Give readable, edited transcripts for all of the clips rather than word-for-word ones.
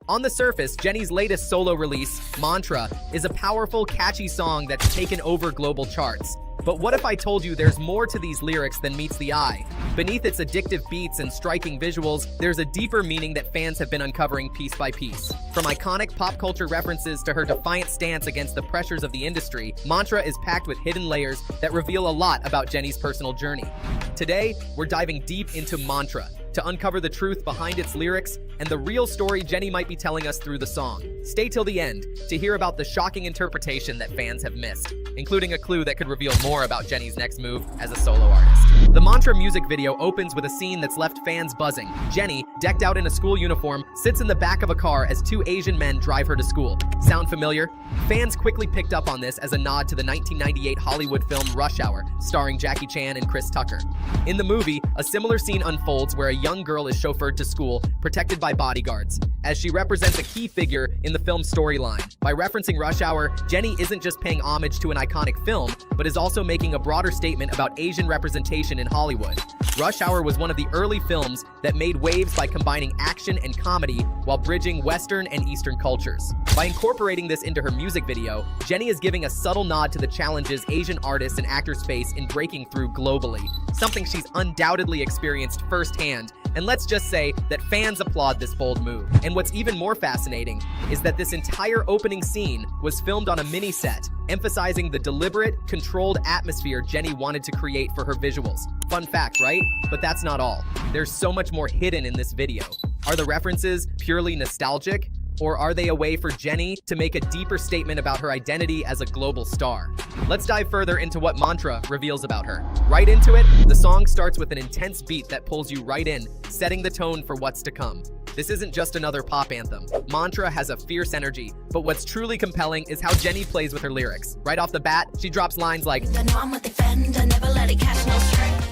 On the surface, Jennie's latest solo release, Mantra, is a powerful, catchy song that's taken over global charts. But what if I told you there's more to these lyrics than meets the eye? Beneath its addictive beats and striking visuals, there's a deeper meaning that fans have been uncovering piece by piece. From iconic pop culture references to her defiant stance against the pressures of the industry, Mantra is packed with hidden layers that reveal a lot about Jennie's personal journey. Today, we're diving deep into Mantra to uncover the truth behind its lyrics and the real story Jennie might be telling us through the song. Stay till the end to hear about the shocking interpretation that fans have missed, including a clue that could reveal more about Jennie's next move as a solo artist. The Mantra music video opens with a scene that's left fans buzzing. Jennie, decked out in a school uniform, sits in the back of a car as two Asian men drive her to school. Sound familiar? Fans quickly picked up on this as a nod to the 1998 Hollywood film Rush Hour, starring Jackie Chan and Chris Tucker. In the movie, a similar scene unfolds where a young girl is chauffeured to school, protected by bodyguards, as she represents a key figure in the film's storyline. By referencing Rush Hour, Jennie isn't just paying homage to an iconic film, but is also making a broader statement about Asian representation in Hollywood. Rush Hour was one of the early films that made waves by combining action and comedy while bridging Western and Eastern cultures. By incorporating this into her music video, Jennie is giving a subtle nod to the challenges Asian artists and actors face in breaking through globally, something she's undoubtedly experienced firsthand. And let's just say that fans applaud this bold move. And what's even more fascinating is that this entire opening scene was filmed on a mini set, emphasizing the deliberate, controlled atmosphere Jennie wanted to create for her visuals. Fun fact, right? But that's not all. There's so much more hidden in this video. Are the references purely nostalgic? Or are they a way for Jennie to make a deeper statement about her identity as a global star? Let's dive further into what Mantra reveals about her. Right into it, the song starts with an intense beat that pulls you right in, setting the tone for what's to come. This isn't just another pop anthem. Mantra has a fierce energy, but what's truly compelling is how Jennie plays with her lyrics. Right off the bat, she drops lines like,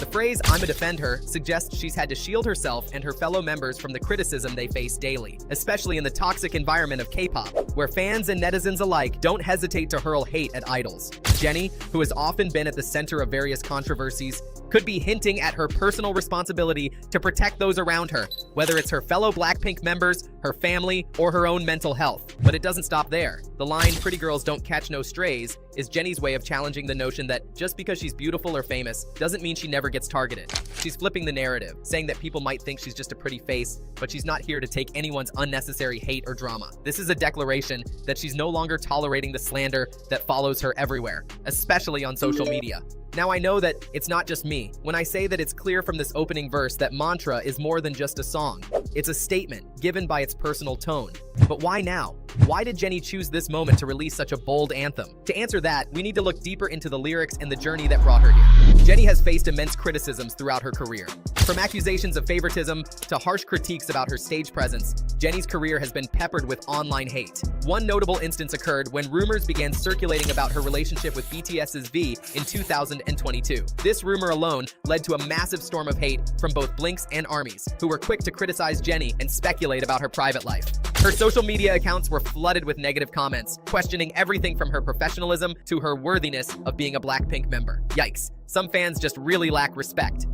the phrase, "I'ma defend her," suggests she's had to shield herself and her fellow members from the criticism they face daily, especially in the toxic environment of K-pop, where fans and netizens alike don't hesitate to hurl hate at idols. Jennie, who has often been at the center of various controversies, could be hinting at her personal responsibility to protect those around her, whether it's her fellow BLACKPINK members, her family, or her own mental health. But it doesn't stop there. The line, "Pretty girls don't catch no strays," is Jennie's way of challenging the notion that just because she's beautiful or famous doesn't mean she never gets targeted. She's flipping the narrative, saying that people might think she's just a pretty face, but she's not here to take anyone's unnecessary hate or drama. This is a declaration that she's no longer tolerating the slander that follows her everywhere, especially on social media. Now, I know that it's not just me when I say that it's clear from this opening verse that Mantra is more than just a song. It's a statement given by its personal tone. But why now? Why did Jennie choose this moment to release such a bold anthem? To answer that, we need to look deeper into the lyrics and the journey that brought her here. Jennie has faced immense criticisms throughout her career. From accusations of favoritism to harsh critiques about her stage presence, Jennie's career has been peppered with online hate. One notable instance occurred when rumors began circulating about her relationship with BTS's V in 2022. This rumor alone led to a massive storm of hate from both Blinks and ARMYs, who were quick to criticize Jennie and speculate about her private life. Her social media accounts were flooded with negative comments, questioning everything from her professionalism to her worthiness of being a BLACKPINK member. Yikes, some fans just really lack respect.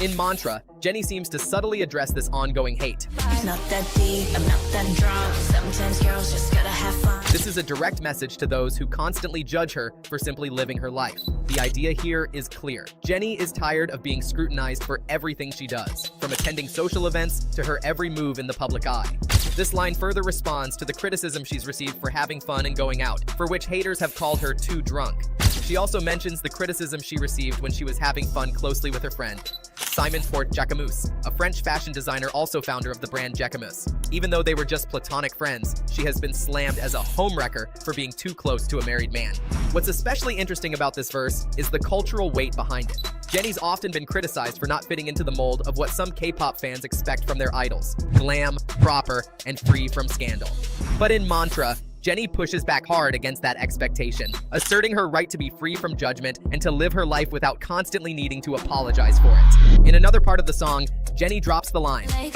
In Mantra, Jennie seems to subtly address this ongoing hate. Not that deep, I'm not that drunk. Sometimes girls just gotta have fun. This is a direct message to those who constantly judge her for simply living her life. The idea here is clear. Jennie is tired of being scrutinized for everything she does, from attending social events to her every move in the public eye. This line further responds to the criticism she's received for having fun and going out, for which haters have called her too drunk. She also mentions the criticism she received when she was having fun closely with her friend, Simon Port Jacquemus, a French fashion designer also founder of the brand Jacquemus. Even though they were just platonic friends, she has been slammed as a homewrecker for being too close to a married man. What's especially interesting about this verse is the cultural weight behind it. Jennie's often been criticized for not fitting into the mold of what some K-pop fans expect from their idols: glam, proper, and free from scandal. But in Mantra, Jennie pushes back hard against that expectation, asserting her right to be free from judgment and to live her life without constantly needing to apologize for it. In another part of the song, Jennie drops the line, "At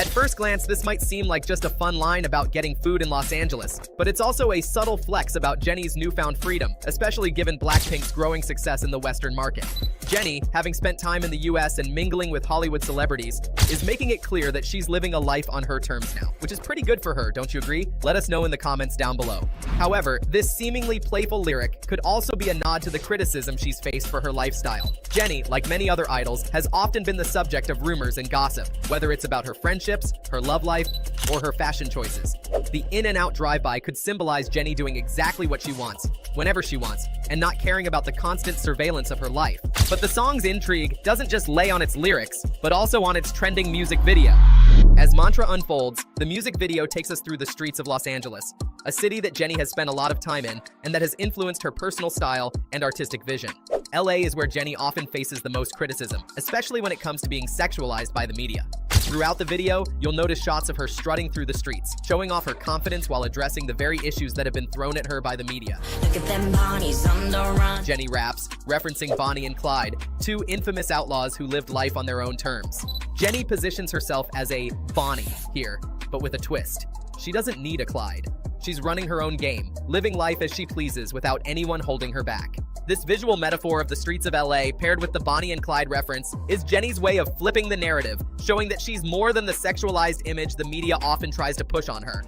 first glance, this might seem like just a fun line about getting food in Los Angeles, but it's also a subtle flex about Jennie's newfound freedom, especially given BLACKPINK's growing success in the Western market. Jennie, having spent time in the US and mingling with Hollywood celebrities, is making it clear that she's living a life on her terms now, which is pretty good for her, don't you agree? Let us know in the comments down below. However, this seemingly playful lyric could also be a nod to the criticism she's faced for her lifestyle. Jennie, like many other idols, has often been the subject of rumors and gossip, whether it's about her friendships, her love life, or her fashion choices. The in and out drive-by could symbolize Jennie doing exactly what she wants, whenever she wants, and not caring about the constant surveillance of her life. But the song's intrigue doesn't just lay on its lyrics, but also on its trending music video. As Mantra unfolds, the music video takes us through the streets of Los Angeles, a city that Jennie has spent a lot of time in and that has influenced her personal style and artistic vision. LA is where Jennie often faces the most criticism, especially when it comes to being sexualized by the media. Throughout the video, you'll notice shots of her strutting through the streets, showing off her confidence while addressing the very issues that have been thrown at her by the media. Look at them Bonnies on the run. Jennie raps, referencing Bonnie and Clyde, two infamous outlaws who lived life on their own terms. Jennie positions herself as a Bonnie here, but with a twist. She doesn't need a Clyde. She's running her own game, living life as she pleases without anyone holding her back. This visual metaphor of the streets of LA, paired with the Bonnie and Clyde reference, is Jennie's way of flipping the narrative, showing that she's more than the sexualized image the media often tries to push on her.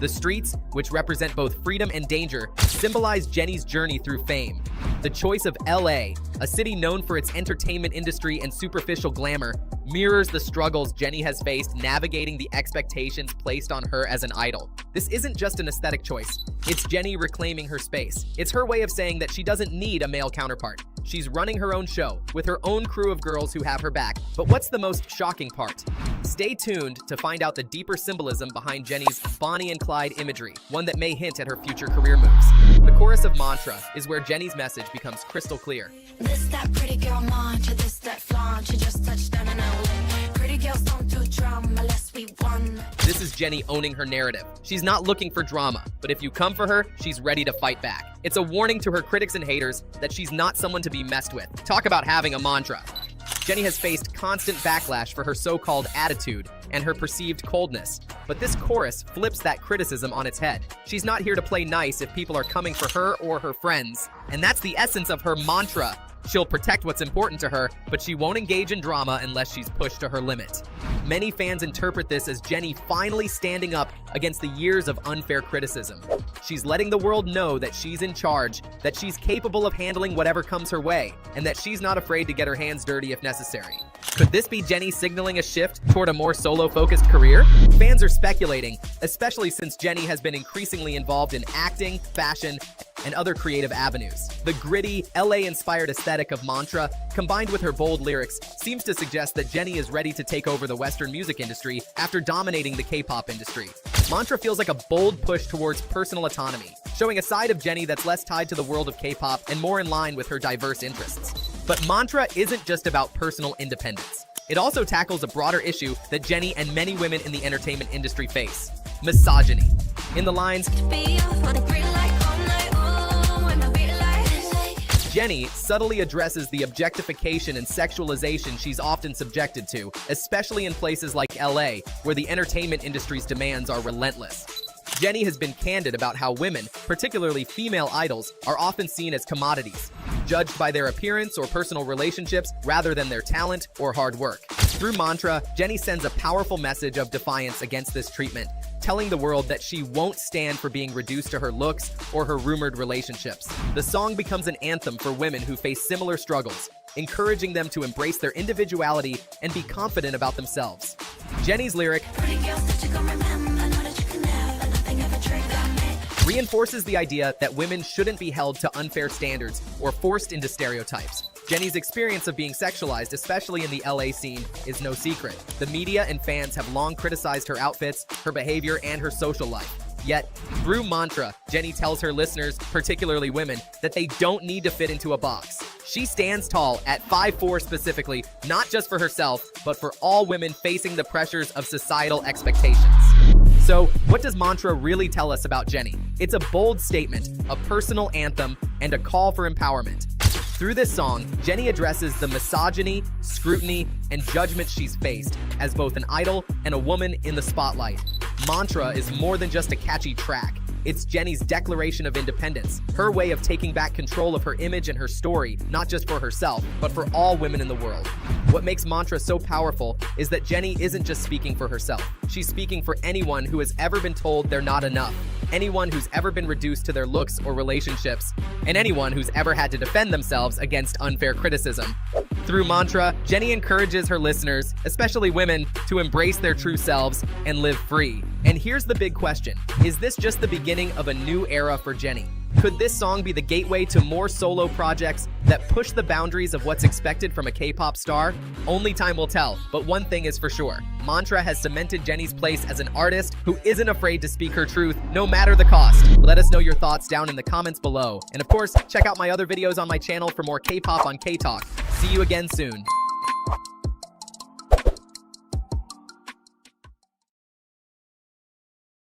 The streets, which represent both freedom and danger, symbolize Jennie's journey through fame. The choice of LA, a city known for its entertainment industry and superficial glamour, mirrors the struggles Jennie has faced navigating the expectations placed on her as an idol. This isn't just an aesthetic choice. It's Jennie reclaiming her space. It's her way of saying that she doesn't need a male counterpart. She's running her own show, with her own crew of girls who have her back. But what's the most shocking part? Stay tuned to find out the deeper symbolism behind Jennie's Bonnie and Clyde imagery, one that may hint at her future career moves. The chorus of Mantra is where Jennie's message becomes crystal clear. This that pretty girl mantra, this that flaunt, you just touched down an LA. Pretty girls don't do drama unless we won. This is Jennie owning her narrative. She's not looking for drama, but if you come for her, she's ready to fight back. It's a warning to her critics and haters that she's not someone to be messed with. Talk about having a mantra. Jennie has faced constant backlash for her so-called attitude and her perceived coldness, but this chorus flips that criticism on its head. She's not here to play nice if people are coming for her or her friends, and that's the essence of her mantra. She'll protect what's important to her, but she won't engage in drama unless she's pushed to her limit. Many fans interpret this as Jennie finally standing up against the years of unfair criticism. She's letting the world know that she's in charge, that she's capable of handling whatever comes her way, and that she's not afraid to get her hands dirty if necessary. Could this be Jennie signaling a shift toward a more solo-focused career? Fans are speculating, especially since Jennie has been increasingly involved in acting, fashion, and other creative avenues. The gritty, LA-inspired aesthetic of Mantra, combined with her bold lyrics, seems to suggest that Jennie is ready to take over the Western music industry after dominating the K-pop industry. Mantra feels like a bold push towards personal autonomy, showing a side of Jennie that's less tied to the world of K-pop and more in line with her diverse interests. But Mantra isn't just about personal independence. It also tackles a broader issue that Jennie and many women in the entertainment industry face: misogyny. In the lines, Jennie subtly addresses the objectification and sexualization she's often subjected to, especially in places like LA, where the entertainment industry's demands are relentless. Jennie has been candid about how women, particularly female idols, are often seen as commodities, judged by their appearance or personal relationships rather than their talent or hard work. Through Mantra, Jennie sends a powerful message of defiance against this treatment, telling the world that she won't stand for being reduced to her looks or her rumored relationships. The song becomes an anthem for women who face similar struggles, encouraging them to embrace their individuality and be confident about themselves. Jennie's lyric reinforces the idea that women shouldn't be held to unfair standards or forced into stereotypes. Jennie's experience of being sexualized, especially in the LA scene, is no secret. The media and fans have long criticized her outfits, her behavior, and her social life. Yet, through Mantra, Jennie tells her listeners, particularly women, that they don't need to fit into a box. She stands tall at 5'4" specifically, not just for herself, but for all women facing the pressures of societal expectations. So, what does Mantra really tell us about Jennie? It's a bold statement, a personal anthem, and a call for empowerment. Through this song, Jennie addresses the misogyny, scrutiny, and judgment she's faced as both an idol and a woman in the spotlight. Mantra is more than just a catchy track. It's Jennie's declaration of independence, her way of taking back control of her image and her story, not just for herself, but for all women in the world. What makes Mantra so powerful is that Jennie isn't just speaking for herself. She's speaking for anyone who has ever been told they're not enough, anyone who's ever been reduced to their looks or relationships, and anyone who's ever had to defend themselves against unfair criticism. Through Mantra, Jennie encourages her listeners, especially women, to embrace their true selves and live free. And here's the big question. Is this just the beginning of a new era for Jennie? Could this song be the gateway to more solo projects that push the boundaries of what's expected from a K-pop star? Only time will tell, but one thing is for sure. Mantra has cemented Jennie's place as an artist who isn't afraid to speak her truth, no matter the cost. Let us know your thoughts down in the comments below. And of course, check out my other videos on my channel for more K-pop on K-Talk. See you again soon.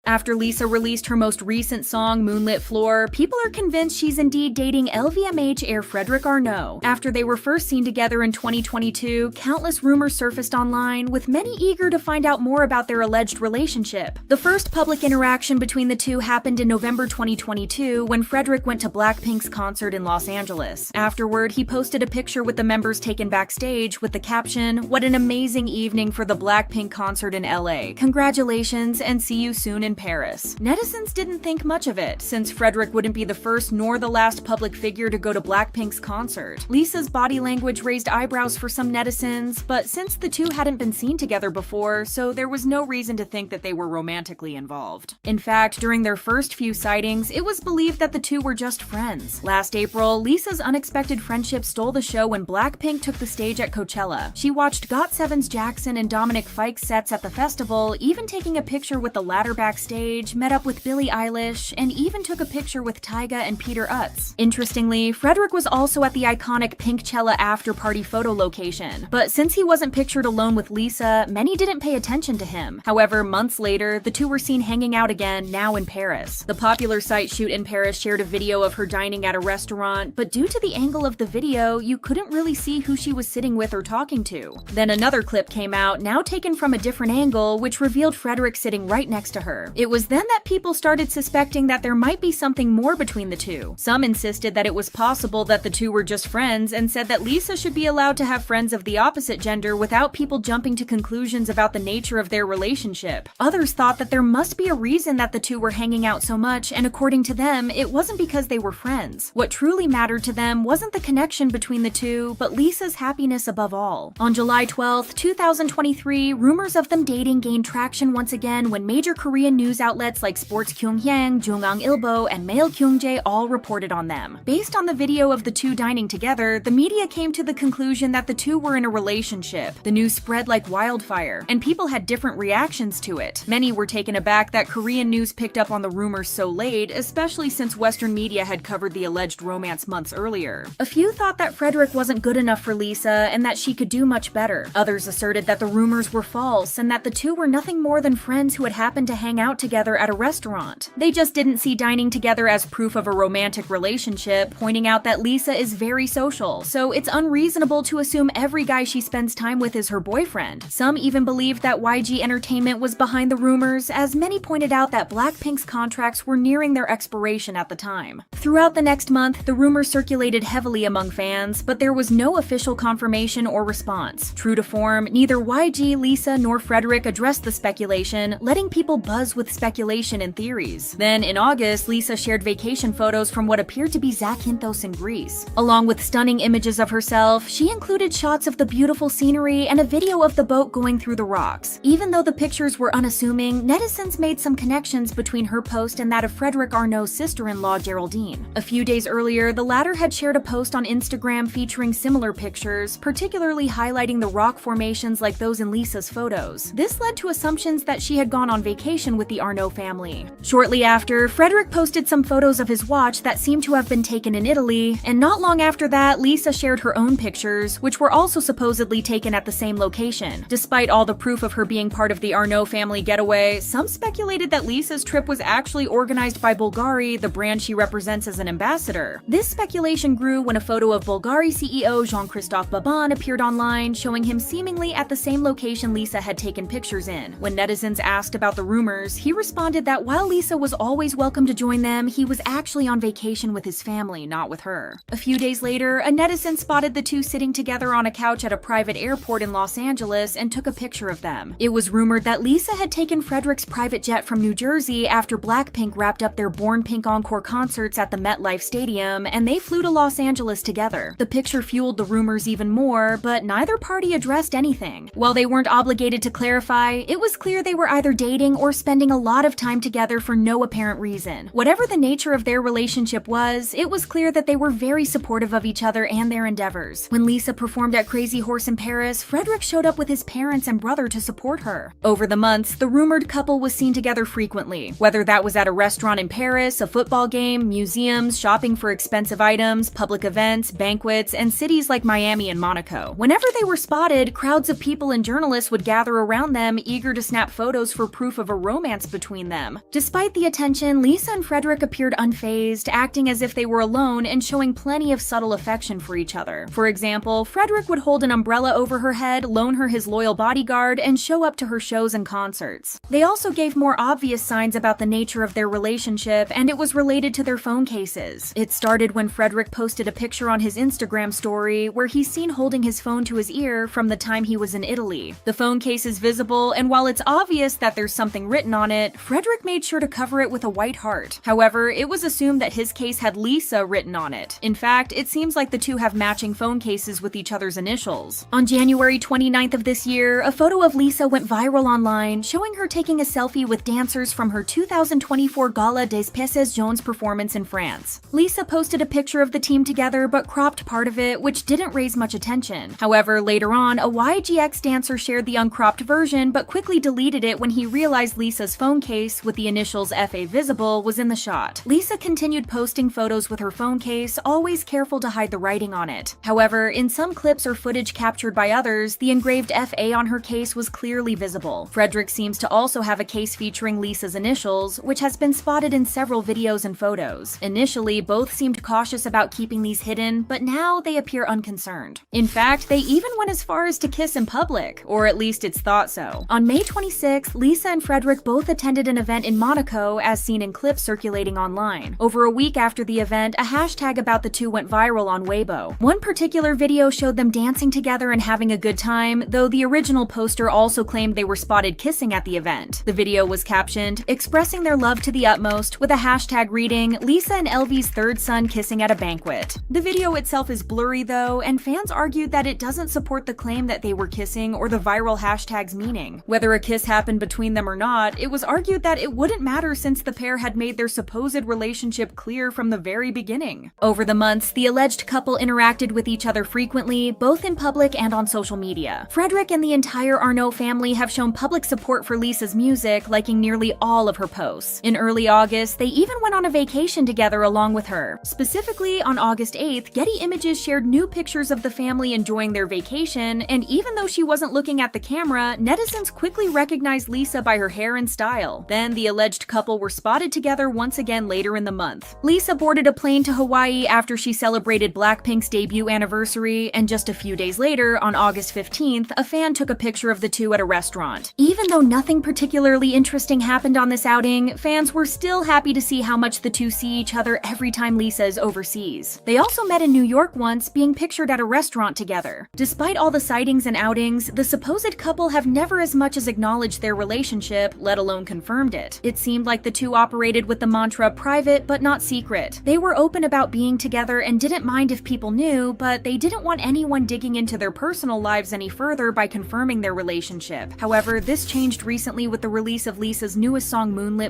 After Lisa released her most recent song, Moonlit Floor, people are convinced she's indeed dating LVMH heir Frédéric Arnault. After they were first seen together in 2022, countless rumors surfaced online, with many eager to find out more about their alleged relationship. The first public interaction between the two happened in November 2022 when Frédéric went to BLACKPINK's concert in Los Angeles. Afterward, he posted a picture with the members taken backstage with the caption, "What an amazing evening for the BLACKPINK concert in LA. Congratulations and see you soon in Paris." Netizens didn't think much of it, since Frédéric wouldn't be the first nor the last public figure to go to BLACKPINK's concert. Lisa's body language raised eyebrows for some netizens, but since the two hadn't been seen together before, so there was no reason to think that they were romantically involved. In fact, during their first few sightings, it was believed that the two were just friends. Last April, Lisa's unexpected friendship stole the show when BLACKPINK took the stage at Coachella. She watched GOT7's Jackson and Dominic Fike's sets at the festival, even taking a picture with the latter backstage, met up with Billie Eilish, and even took a picture with Tyga and Peter Utz. Interestingly, Frédéric was also at the iconic Pinkchella after-party photo location, but since he wasn't pictured alone with Lisa, many didn't pay attention to him. However, months later, the two were seen hanging out again, now in Paris. The popular site Shoot in Paris shared a video of her dining at a restaurant, but due to the angle of the video, you couldn't really see who she was sitting with or talking to. Then another clip came out, now taken from a different angle, which revealed Frédéric sitting right next to her. It was then that people started suspecting that there might be something more between the two. Some insisted that it was possible that the two were just friends and said that Lisa should be allowed to have friends of the opposite gender without people jumping to conclusions about the nature of their relationship. Others thought that there must be a reason that the two were hanging out so much, and according to them, it wasn't because they were friends. What truly mattered to them wasn't the connection between the two, but Lisa's happiness above all. On July 12, 2023, rumors of them dating gained traction once again when major Korean news outlets like Sports Kyunghyang, Jungang Ilbo, and Mail Kyungjae all reported on them. Based on the video of the two dining together, the media came to the conclusion that the two were in a relationship. The news spread like wildfire, and people had different reactions to it. Many were taken aback that Korean news picked up on the rumors so late, especially since Western media had covered the alleged romance months earlier. A few thought that Frédéric wasn't good enough for Lisa and that she could do much better. Others asserted that the rumors were false and that the two were nothing more than friends who had happened to hang out together at a restaurant. They just didn't see dining together as proof of a romantic relationship, pointing out that Lisa is very social, so it's unreasonable to assume every guy she spends time with is her boyfriend. Some even believed that YG Entertainment was behind the rumors, as many pointed out that BLACKPINK's contracts were nearing their expiration at the time. Throughout the next month, the rumors circulated heavily among fans, but there was no official confirmation or response. True to form, neither YG, Lisa, nor Frédéric addressed the speculation, letting people buzz with speculation and theories. Then, in August, Lisa shared vacation photos from what appeared to be Zakynthos in Greece. Along with stunning images of herself, she included shots of the beautiful scenery and a video of the boat going through the rocks. Even though the pictures were unassuming, netizens made some connections between her post and that of Frédéric Arnault's sister-in-law, Geraldine. A few days earlier, the latter had shared a post on Instagram featuring similar pictures, particularly highlighting the rock formations like those in Lisa's photos. This led to assumptions that she had gone on vacation with with the Arnault family. Shortly after, Frédéric posted some photos of his watch that seemed to have been taken in Italy, and not long after that, Lisa shared her own pictures, which were also supposedly taken at the same location. Despite all the proof of her being part of the Arnault family getaway, some speculated that Lisa's trip was actually organized by Bulgari, the brand she represents as an ambassador. This speculation grew when a photo of Bulgari CEO Jean-Christophe Babin appeared online, showing him seemingly at the same location Lisa had taken pictures in. When netizens asked about the rumors, he responded that while Lisa was always welcome to join them, he was actually on vacation with his family, not with her. A few days later, a netizen spotted the two sitting together on a couch at a private airport in Los Angeles and took a picture of them. It was rumored that Lisa had taken Frédéric's private jet from New Jersey after BLACKPINK wrapped up their Born Pink Encore concerts at the MetLife Stadium, and they flew to Los Angeles together. The picture fueled the rumors even more, but neither party addressed anything. While they weren't obligated to clarify, it was clear they were either dating or spending a lot of time together for no apparent reason. Whatever the nature of their relationship was, it was clear that they were very supportive of each other and their endeavors. When Lisa performed at Crazy Horse in Paris, Frédéric showed up with his parents and brother to support her. Over the months, the rumored couple was seen together frequently, whether that was at a restaurant in Paris, a football game, museums, shopping for expensive items, public events, banquets, and cities like Miami and Monaco. Whenever they were spotted, crowds of people and journalists would gather around them, eager to snap photos for proof of a romance between them. Despite the attention, Lisa and Frédéric appeared unfazed, acting as if they were alone and showing plenty of subtle affection for each other. For example, Frédéric would hold an umbrella over her head, loan her his loyal bodyguard, and show up to her shows and concerts. They also gave more obvious signs about the nature of their relationship, and it was related to their phone cases. It started when Frédéric posted a picture on his Instagram story where he's seen holding his phone to his ear from the time he was in Italy. The phone case is visible, and while it's obvious that there's something written on it, Frédéric made sure to cover it with a white heart. However, it was assumed that his case had Lisa written on it. In fact, it seems like the two have matching phone cases with each other's initials. On January 29th of this year, a photo of Lisa went viral online, showing her taking a selfie with dancers from her 2024 Gala des Peces Jaunes performance in France. Lisa posted a picture of the team together but cropped part of it, which didn't raise much attention. However, later on, a YGX dancer shared the uncropped version but quickly deleted it when he realized Lisa's phone case, with the initials FA visible, was in the shot. Lisa continued posting photos with her phone case, always careful to hide the writing on it. However, in some clips or footage captured by others, the engraved FA on her case was clearly visible. Frédéric seems to also have a case featuring Lisa's initials, which has been spotted in several videos and photos. Initially, both seemed cautious about keeping these hidden, but now they appear unconcerned. In fact, they even went as far as to kiss in public, or at least it's thought so. On May 26th, Lisa and Frédéric both attended an event in Monaco, as seen in clips circulating online. Over a week after the event, a hashtag about the two went viral on Weibo. One particular video showed them dancing together and having a good time, though the original poster also claimed they were spotted kissing at the event. The video was captioned, "Expressing their love to the utmost," with a hashtag reading, "Lisa and LV's third son kissing at a banquet." The video itself is blurry though, and fans argued that it doesn't support the claim that they were kissing or the viral hashtag's meaning. Whether a kiss happened between them or not, it was argued that it wouldn't matter since the pair had made their supposed relationship clear from the very beginning. Over the months, the alleged couple interacted with each other frequently, both in public and on social media. Frédéric and the entire Arnault family have shown public support for Lisa's music, liking nearly all of her posts. In early August, they even went on a vacation together along with her. Specifically, on August 8th, Getty Images shared new pictures of the family enjoying their vacation, and even though she wasn't looking at the camera, netizens quickly recognized Lisa by her hair and style. Then, the alleged couple were spotted together once again later in the month. Lisa boarded a plane to Hawaii after she celebrated BLACKPINK's debut anniversary, and just a few days later, on August 15th, a fan took a picture of the two at a restaurant. Even though nothing particularly interesting happened on this outing, fans were still happy to see how much the two see each other every time Lisa is overseas. They also met in New York once, being pictured at a restaurant together. Despite all the sightings and outings, the supposed couple have never as much as acknowledged their relationship, let alone confirmed it. It seemed like the two operated with the mantra private but not secret. They were open about being together and didn't mind if people knew, but they didn't want anyone digging into their personal lives any further by confirming their relationship. However, this changed recently with the release of Lisa's newest song, Moonlit.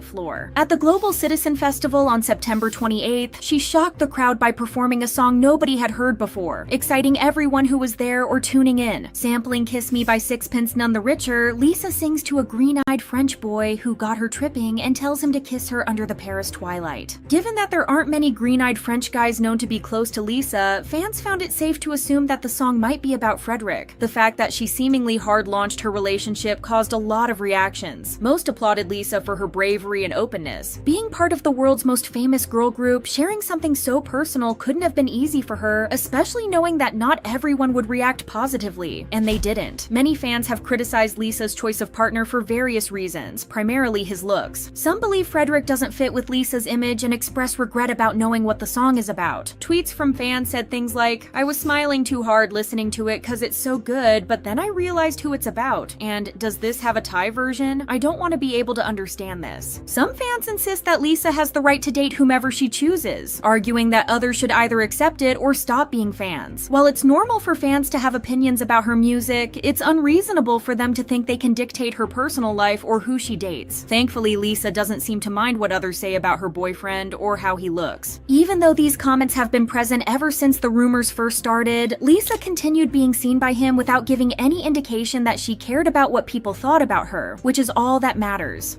At the Global Citizen Festival on September 28th, she shocked the crowd by performing a song nobody had heard before, exciting everyone who was there or tuning in. Sampling Kiss Me by Sixpence None the Richer, Lisa sings to a green-eyed French boy boy who got her tripping and tells him to kiss her under the Paris twilight. Given that there aren't many green-eyed French guys known to be close to Lisa, fans found it safe to assume that the song might be about Frédéric. The fact that she seemingly hard-launched her relationship caused a lot of reactions. Most applauded Lisa for her bravery and openness. Being part of the world's most famous girl group, sharing something so personal couldn't have been easy for her, especially knowing that not everyone would react positively. And they didn't. Many fans have criticized Lisa's choice of partner for various reasons, primarily his looks. Some believe Frédéric doesn't fit with Lisa's image and express regret about knowing what the song is about. Tweets from fans said things like, "I was smiling too hard listening to it cause it's so good, but then I realized who it's about, and does this have a Thai version? I don't want to be able to understand this." Some fans insist that Lisa has the right to date whomever she chooses, arguing that others should either accept it or stop being fans. While it's normal for fans to have opinions about her music, it's unreasonable for them to think they can dictate her personal life or who she dates. Thankfully, Lisa doesn't seem to mind what others say about her boyfriend or how he looks. Even though these comments have been present ever since the rumors first started, Lisa continued being seen by him without giving any indication that she cared about what people thought about her, which is all that matters.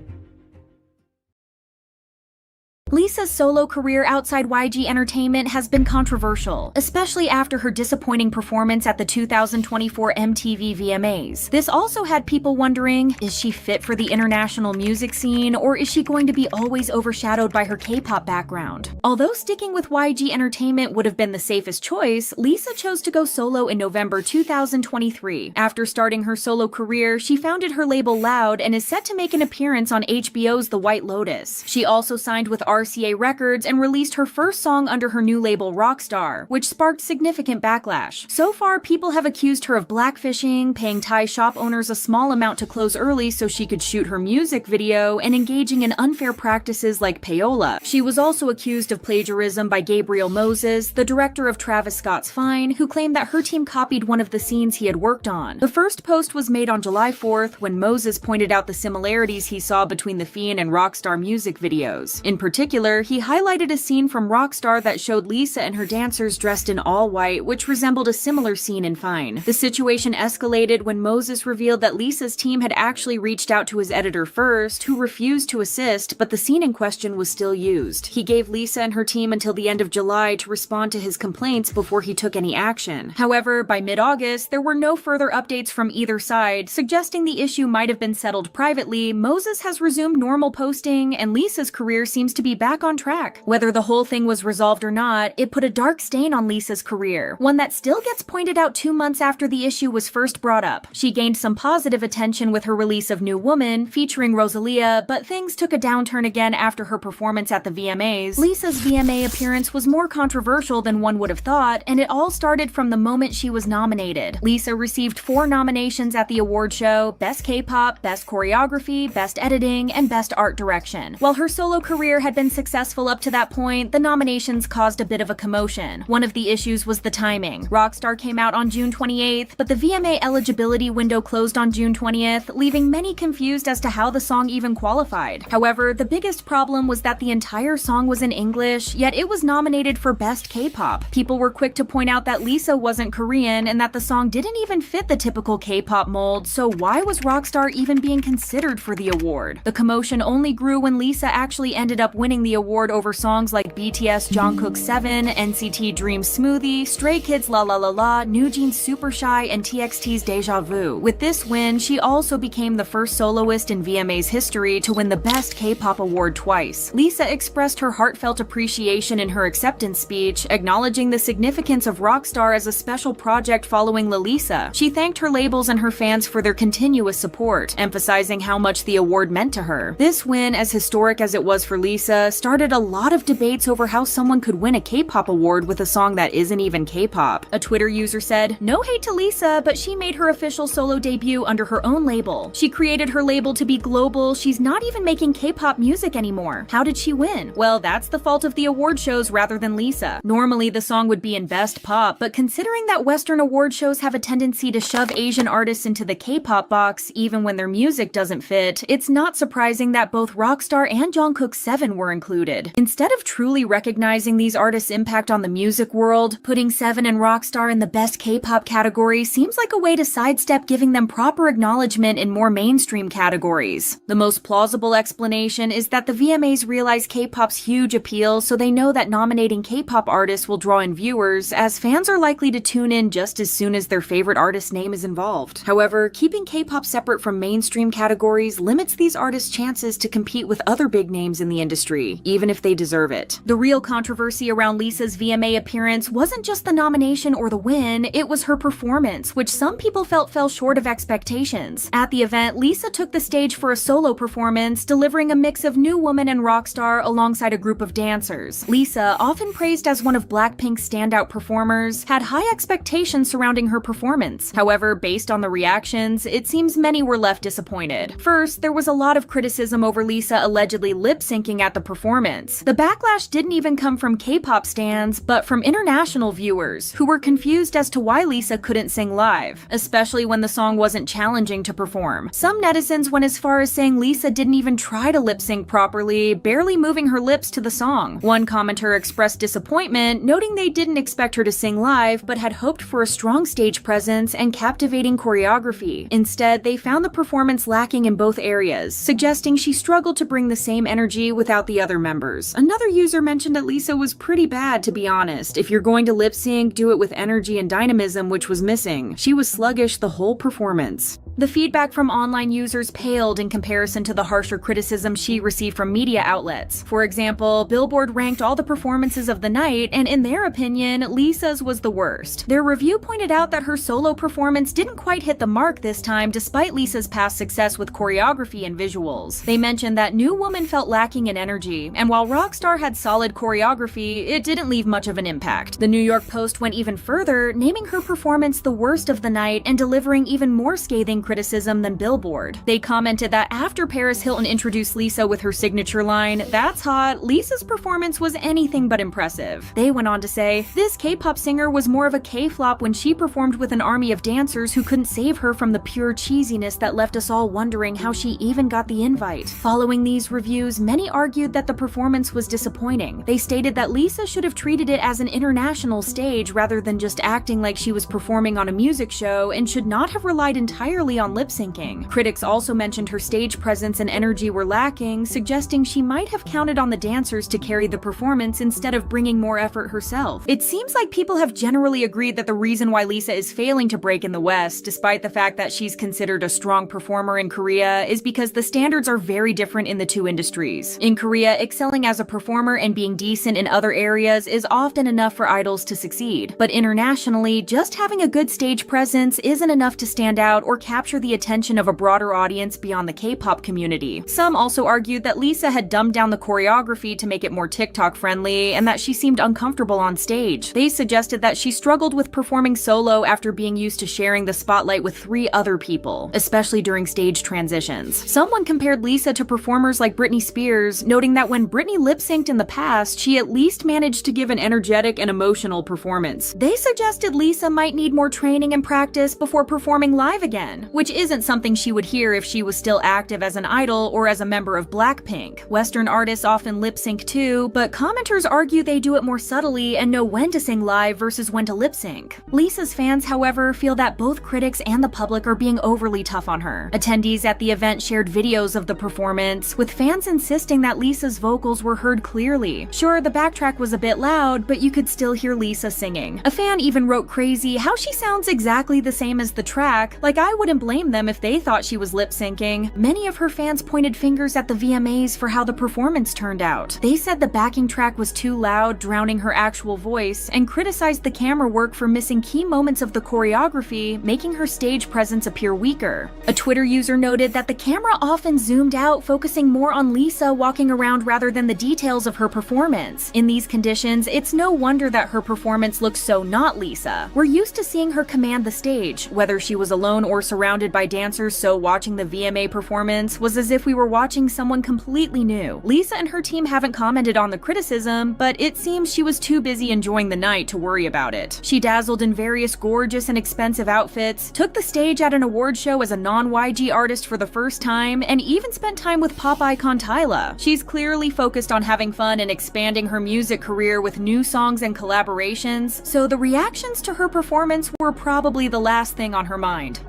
Lisa's solo career outside YG Entertainment has been controversial, especially after her disappointing performance at the 2024 MTV VMAs. This also had people wondering, is she fit for the international music scene, or is she going to be always overshadowed by her K-pop background? Although sticking with YG Entertainment would have been the safest choice, Lisa chose to go solo in November 2023. After starting her solo career, she founded her label Loud and is set to make an appearance on HBO's The White Lotus. She also signed with RCA Records and released her first song under her new label Rockstar, which sparked significant backlash. So far, people have accused her of blackfishing, paying Thai shop owners a small amount to close early so she could shoot her music video, and engaging in unfair practices like payola. She was also accused of plagiarism by Gabriel Moses, the director of Travis Scott's Fine, who claimed that her team copied one of the scenes he had worked on. The first post was made on July 4th when Moses pointed out the similarities he saw between the Fiend and Rockstar music videos. In particular, he highlighted a scene from Rockstar that showed Lisa and her dancers dressed in all white, which resembled a similar scene in Fine. The situation escalated when Moses revealed that Lisa's team had actually reached out to his editor first, who refused to assist, but the scene in question was still used. He gave Lisa and her team until the end of July to respond to his complaints before he took any action. However, by mid-August, there were no further updates from either side, suggesting the issue might have been settled privately. Moses has resumed normal posting, and Lisa's career seems to be back on track. Whether the whole thing was resolved or not, it put a dark stain on Lisa's career, one that still gets pointed out 2 months after the issue was first brought up. She gained some positive attention with her release of New Woman, featuring Rosalia, but things took a downturn again after her performance at the VMAs. Lisa's VMA appearance was more controversial than one would have thought, and it all started from the moment she was nominated. Lisa received 4 nominations at the award show: Best K-pop, Best Choreography, Best Editing, and Best Art Direction. While her solo career had been successful up to that point, the nominations caused a bit of a commotion. One of the issues was the timing. Rockstar came out on June 28th, but the VMA eligibility window closed on June 20th, leaving many confused as to how the song even qualified. However, the biggest problem was that the entire song was in English, yet it was nominated for Best K-pop. People were quick to point out that Lisa wasn't Korean and that the song didn't even fit the typical K-pop mold, so why was Rockstar even being considered for the award? The commotion only grew when Lisa actually ended up winning the award over songs like BTS Jungkook's 7, NCT Dream's Smoothie, Stray Kids La La La La, New Jeans Super Shy, and TXT's Deja Vu. With this win, she also became the first soloist in VMA's history to win the Best K-pop award twice. Lisa expressed her heartfelt appreciation in her acceptance speech, acknowledging the significance of Rockstar as a special project following Lalisa. She thanked her labels and her fans for their continuous support, emphasizing how much the award meant to her. This win, as historic as it was for Lisa, started a lot of debates over how someone could win a K-pop award with a song that isn't even K-pop. A Twitter user said, "No hate to Lisa, but she made her official solo debut under her own label. She created her label to be global. She's not even making K-pop music anymore. How did she win?" Well, that's the fault of the award shows rather than Lisa. Normally, the song would be in Best Pop, but considering that Western award shows have a tendency to shove Asian artists into the K-pop box even when their music doesn't fit, it's not surprising that both Rockstar and Jungkook's 7 were are included. Instead of truly recognizing these artists' impact on the music world, putting Seven and Rockstar in the best K-pop category seems like a way to sidestep giving them proper acknowledgement in more mainstream categories. The most plausible explanation is that the VMAs realize K-pop's huge appeal, so they know that nominating K-pop artists will draw in viewers, as fans are likely to tune in just as soon as their favorite artist's name is involved. However, keeping K-pop separate from mainstream categories limits these artists' chances to compete with other big names in the industry, even if they deserve it. The real controversy around Lisa's VMA appearance wasn't just the nomination or the win, it was her performance, which some people felt fell short of expectations. At the event, Lisa took the stage for a solo performance, delivering a mix of new woman and rock star alongside a group of dancers. Lisa, often praised as one of BLACKPINK's standout performers, had high expectations surrounding her performance. However, based on the reactions, it seems many were left disappointed. First, there was a lot of criticism over Lisa allegedly lip-syncing at the performance. The backlash didn't even come from K-pop stans, but from international viewers, who were confused as to why Lisa couldn't sing live, especially when the song wasn't challenging to perform. Some netizens went as far as saying Lisa didn't even try to lip-sync properly, barely moving her lips to the song. One commenter expressed disappointment, noting they didn't expect her to sing live, but had hoped for a strong stage presence and captivating choreography. Instead, they found the performance lacking in both areas, suggesting she struggled to bring the same energy without the other members. Another user mentioned that Lisa was pretty bad, to be honest. If you're going to lip sync, do it with energy and dynamism, which was missing. She was sluggish the whole performance. The feedback from online users paled in comparison to the harsher criticism she received from media outlets. For example, Billboard ranked all the performances of the night, and in their opinion, Lisa's was the worst. Their review pointed out that her solo performance didn't quite hit the mark this time despite Lisa's past success with choreography and visuals. They mentioned that New Woman felt lacking in energy, and while Rockstar had solid choreography, it didn't leave much of an impact. The New York Post went even further, naming her performance the worst of the night and delivering even more scathing criticism than Billboard. They commented that after Paris Hilton introduced Lisa with her signature line, "That's hot," Lisa's performance was anything but impressive. They went on to say, "This K-pop singer was more of a K-flop when she performed with an army of dancers who couldn't save her from the pure cheesiness that left us all wondering how she even got the invite." Following these reviews, many argued that the performance was disappointing. They stated that Lisa should have treated it as an international stage rather than just acting like she was performing on a music show, and should not have relied entirely on lip-syncing. Critics also mentioned her stage presence and energy were lacking, suggesting she might have counted on the dancers to carry the performance instead of bringing more effort herself. It seems like people have generally agreed that the reason why Lisa is failing to break in the West, despite the fact that she's considered a strong performer in Korea, is because the standards are very different in the two industries. In Korea, excelling as a performer and being decent in other areas is often enough for idols to succeed. But internationally, just having a good stage presence isn't enough to stand out or capture the attention of a broader audience beyond the K-pop community. Some also argued that Lisa had dumbed down the choreography to make it more TikTok-friendly, and that she seemed uncomfortable on stage. They suggested that she struggled with performing solo after being used to sharing the spotlight with 3 other people, especially during stage transitions. Someone compared Lisa to performers like Britney Spears, noting that when Britney lip-synced in the past, she at least managed to give an energetic and emotional performance. They suggested Lisa might need more training and practice before performing live again, which isn't something she would hear if she was still active as an idol or as a member of BLACKPINK. Western artists often lip-sync too, but commenters argue they do it more subtly and know when to sing live versus when to lip-sync. Lisa's fans, however, feel that both critics and the public are being overly tough on her. Attendees at the event shared videos of the performance, with fans insisting that Lisa's vocals were heard clearly. Sure, the backtrack was a bit loud, but you could still hear Lisa singing. A fan even wrote crazy how she sounds exactly the same as the track, like I wouldn't blame them if they thought she was lip-syncing. Many of her fans pointed fingers at the VMAs for how the performance turned out. They said the backing track was too loud, drowning her actual voice, and criticized the camera work for missing key moments of the choreography, making her stage presence appear weaker. A Twitter user noted that the camera often zoomed out, focusing more on Lisa walking around rather than the details of her performance. In these conditions, it's no wonder that her performance looks so not Lisa. We're used to seeing her command the stage, whether she was alone or surrounded surrounded by dancers, so watching the VMA performance was as if we were watching someone completely new. Lisa and her team haven't commented on the criticism, but it seems she was too busy enjoying the night to worry about it. She dazzled in various gorgeous and expensive outfits, took the stage at an award show as a non-YG artist for the first time, and even spent time with pop icon Tyla. She's clearly focused on having fun and expanding her music career with new songs and collaborations, so the reactions to her performance were probably the last thing on her mind.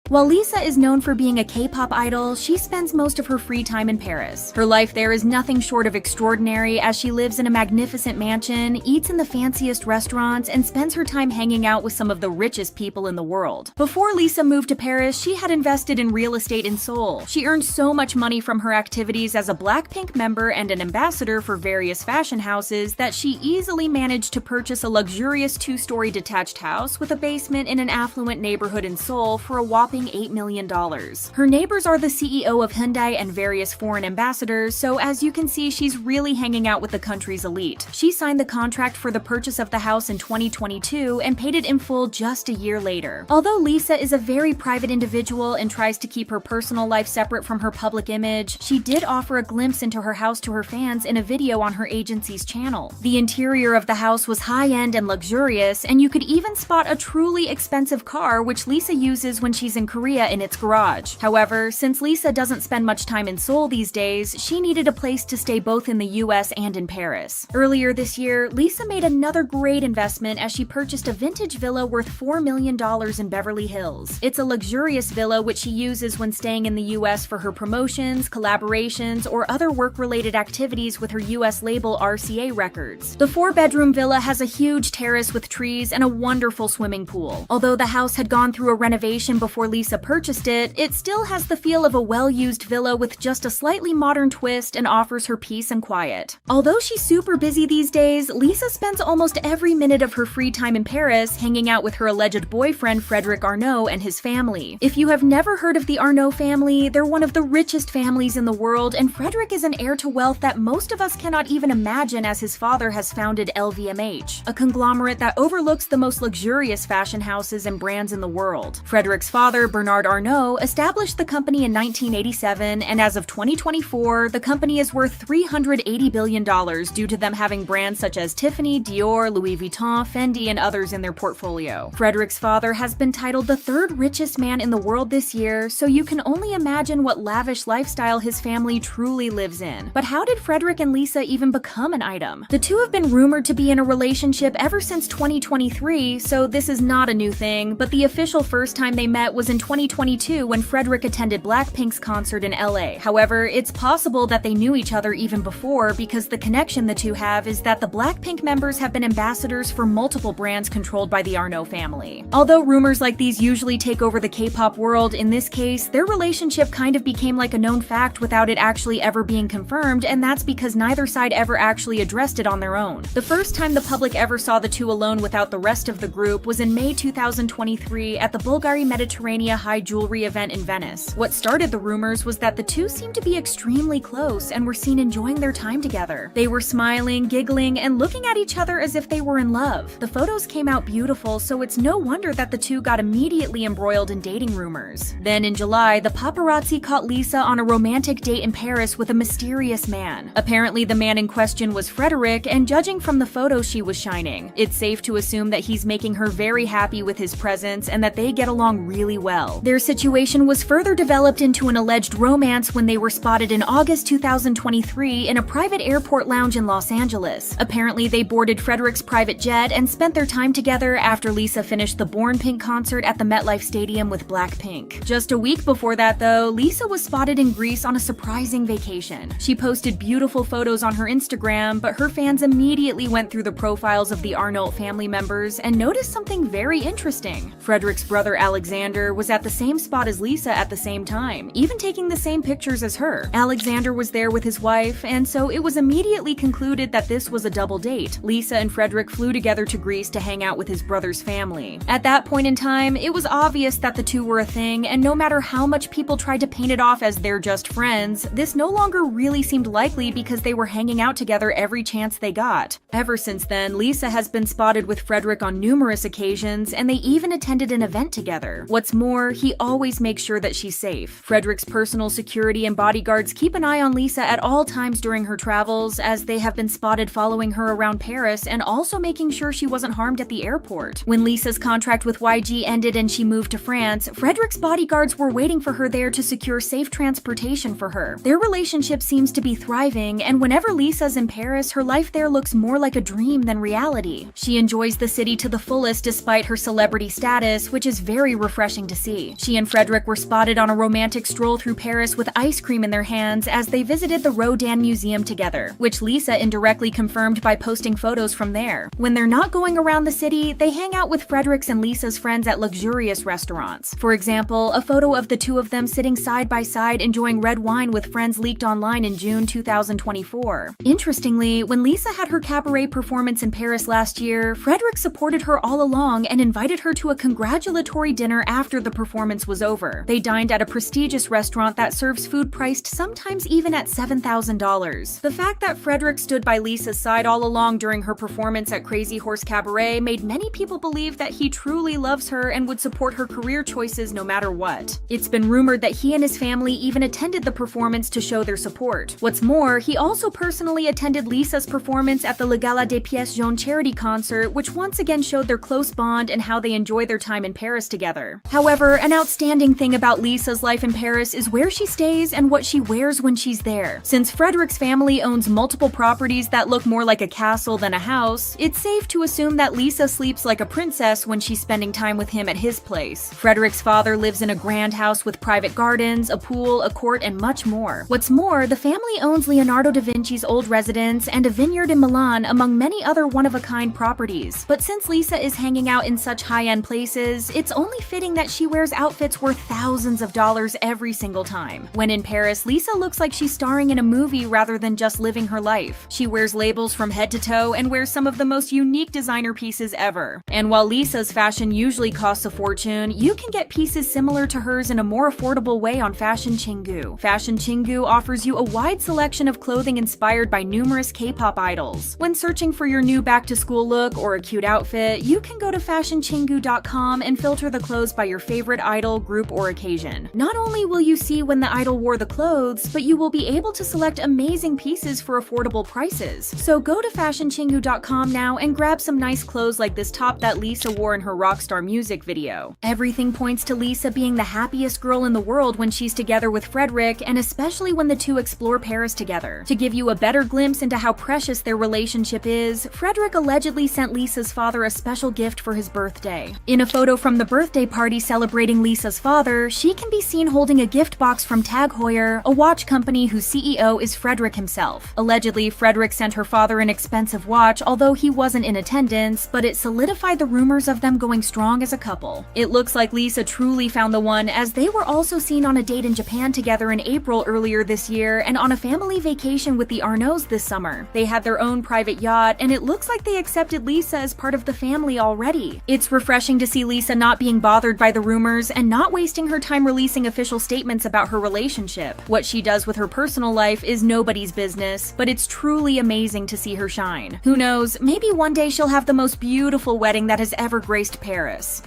While Lisa is known for being a K-pop idol, she spends most of her free time in Paris. Her life there is nothing short of extraordinary, as she lives in a magnificent mansion, eats in the fanciest restaurants, and spends her time hanging out with some of the richest people in the world. Before Lisa moved to Paris, she had invested in real estate in Seoul. She earned so much money from her activities as a BLACKPINK member and an ambassador for various fashion houses that she easily managed to purchase a luxurious 2-story detached house with a basement in an affluent neighborhood in Seoul for a whopping $8 million. Her neighbors are the CEO of Hyundai and various foreign ambassadors, so as you can see, she's really hanging out with the country's elite. She signed the contract for the purchase of the house in 2022 and paid it in full just a year later. Although Lisa is a very private individual and tries to keep her personal life separate from her public image, she did offer a glimpse into her house to her fans in a video on her agency's channel. The interior of the house was high-end and luxurious, and you could even spot a truly expensive car which Lisa uses when she's in Korea in its garage. However, since Lisa doesn't spend much time in Seoul these days, she needed a place to stay both in the US and in Paris. Earlier this year, Lisa made another great investment as she purchased a vintage villa worth $4 million in Beverly Hills. It's a luxurious villa which she uses when staying in the US for her promotions, collaborations, or other work-related activities with her US label RCA Records. The 4-bedroom villa has a huge terrace with trees and a wonderful swimming pool. Although the house had gone through a renovation before Lisa purchased it, it still has the feel of a well-used villa with just a slightly modern twist and offers her peace and quiet. Although she's super busy these days, Lisa spends almost every minute of her free time in Paris hanging out with her alleged boyfriend Frédéric Arnault and his family. If you have never heard of the Arnault family, they're one of the richest families in the world, and Frédéric is an heir to wealth that most of us cannot even imagine, as his father has founded LVMH, a conglomerate that overlooks the most luxurious fashion houses and brands in the world. Frédéric's father, Bernard Arnault, established the company in 1987, and as of 2024, the company is worth $380 billion due to them having brands such as Tiffany, Dior, Louis Vuitton, Fendi, and others in their portfolio. Frédéric's father has been titled the 3rd richest man in the world this year, so you can only imagine what lavish lifestyle his family truly lives in. But how did Frédéric and Lisa even become an item? The two have been rumored to be in a relationship ever since 2023, so this is not a new thing, but the official first time they met was in 2022 when Frédéric attended BLACKPINK's concert in LA. However, it's possible that they knew each other even before, because the connection the two have is that the BLACKPINK members have been ambassadors for multiple brands controlled by the Arnault family. Although rumors like these usually take over the K-pop world, in this case, their relationship kind of became like a known fact without it actually ever being confirmed, and that's because neither side ever actually addressed it on their own. The first time the public ever saw the two alone without the rest of the group was in May 2023 at the Bulgari Mediterranea High Jewelry event in Venice. What started the rumors was that the two seemed to be extremely close and were seen enjoying their time together. They were smiling, giggling, and looking at each other as if they were in love. The photos came out beautiful, so it's no wonder that the two got immediately embroiled in dating rumors. Then in July, the paparazzi caught Lisa on a romantic date in Paris with a mysterious man. Apparently, the man in question was Frédéric, and judging from the photos she was shining, it's safe to assume that he's making her very happy with his presence and that they get along really well. Their situation was further developed into an alleged romance when they were spotted in August 2023 in a private airport lounge in Los Angeles. Apparently, they boarded Frédéric's private jet and spent their time together after Lisa finished the Born Pink concert at the MetLife Stadium with BLACKPINK. Just a week before that, though, Lisa was spotted in Greece on a surprising vacation. She posted beautiful photos on her Instagram, but her fans immediately went through the profiles of the Arnault family members and noticed something very interesting. Frédéric's brother Alexander was at the same spot as Lisa at the same time, even taking the same pictures as her. Alexander was there with his wife, and so it was immediately concluded that this was a double date. Lisa and Frédéric flew together to Greece to hang out with his brother's family. At that point in time, it was obvious that the two were a thing, and no matter how much people tried to paint it off as they're just friends, this no longer really seemed likely because they were hanging out together every chance they got. Ever since then, Lisa has been spotted with Frédéric on numerous occasions, and they even attended an event together. What's more, he always makes sure that she's safe. Frédéric's personal security and bodyguards keep an eye on Lisa at all times during her travels, as they have been spotted following her around Paris and also making sure she wasn't harmed at the airport. When Lisa's contract with YG ended and she moved to France, Frédéric's bodyguards were waiting for her there to secure safe transportation for her. Their relationship seems to be thriving, and whenever Lisa's in Paris, her life there looks more like a dream than reality. She enjoys the city to the fullest despite her celebrity status, which is very refreshing to see. She and Frédéric were spotted on a romantic stroll through Paris with ice cream in their hands as they visited the Rodin Museum together, which Lisa indirectly confirmed by posting photos from there. When they're not going around the city, they hang out with Frédéric's and Lisa's friends at luxurious restaurants. For example, a photo of the two of them sitting side by side enjoying red wine with friends leaked online in June 2024. Interestingly, when Lisa had her cabaret performance in Paris last year, Frédéric supported her all along and invited her to a congratulatory dinner after the performance was over. They dined at a prestigious restaurant that serves food priced sometimes even at $7,000. The fact that Frédéric stood by Lisa's side all along during her performance at Crazy Horse Cabaret made many people believe that he truly loves her and would support her career choices no matter what. It's been rumored that he and his family even attended the performance to show their support. What's more, he also personally attended Lisa's performance at the Le Gala des Pièces Jaunes charity concert, which once again showed their close bond and how they enjoy their time in Paris together. However, an outstanding thing about Lisa's life in Paris is where she stays and what she wears when she's there. Since Frédéric's family owns multiple properties that look more like a castle than a house, it's safe to assume that Lisa sleeps like a princess when she's spending time with him at his place. Frédéric's father lives in a grand house with private gardens, a pool, a court, and much more. What's more, the family owns Leonardo da Vinci's old residence and a vineyard in Milan, among many other one-of-a-kind properties. But since Lisa is hanging out in such high-end places, it's only fitting that she wears outfits worth thousands of dollars every single time. When in Paris, Lisa looks like she's starring in a movie rather than just living her life. She wears labels from head to toe and wears some of the most unique designer pieces ever. And while Lisa's fashion usually costs a fortune, you can get pieces similar to hers in a more affordable way on Fashion Chingu. Fashion Chingu offers you a wide selection of clothing inspired by numerous K-pop idols. When searching for your new back-to-school look or a cute outfit, you can go to fashionchingu.com and filter the clothes by your favorite idol, group, or occasion. Not only will you see when the idol wore the clothes, but you will be able to select amazing pieces for affordable prices. So go to fashionchingu.com now and grab some nice clothes like this top that Lisa wore in her Rockstar music video. Everything points to Lisa being the happiest girl in the world when she's together with Frédéric, and especially when the two explore Paris together. To give you a better glimpse into how precious their relationship is, Frédéric allegedly sent Lisa's father a special gift for his birthday. In a photo from the birthday party celebrating Lisa's father, she can be seen holding a gift box from Tag Heuer, a watch company whose CEO is Frédéric himself. Allegedly, Frédéric sent her father an expensive watch, although he wasn't in attendance, but it solidified the rumors of them going strong as a couple. It looks like Lisa truly found the one, as they were also seen on a date in Japan together in April earlier this year and on a family vacation with the Arnauts this summer. They had their own private yacht, and it looks like they accepted Lisa as part of the family already. It's refreshing to see Lisa not being bothered by the rumors and not wasting her time releasing official statements about her relationship. What she does with her personal life is nobody's business, but it's truly amazing to see her shine. Who knows, maybe one day she'll have the most beautiful wedding that has ever graced Paris.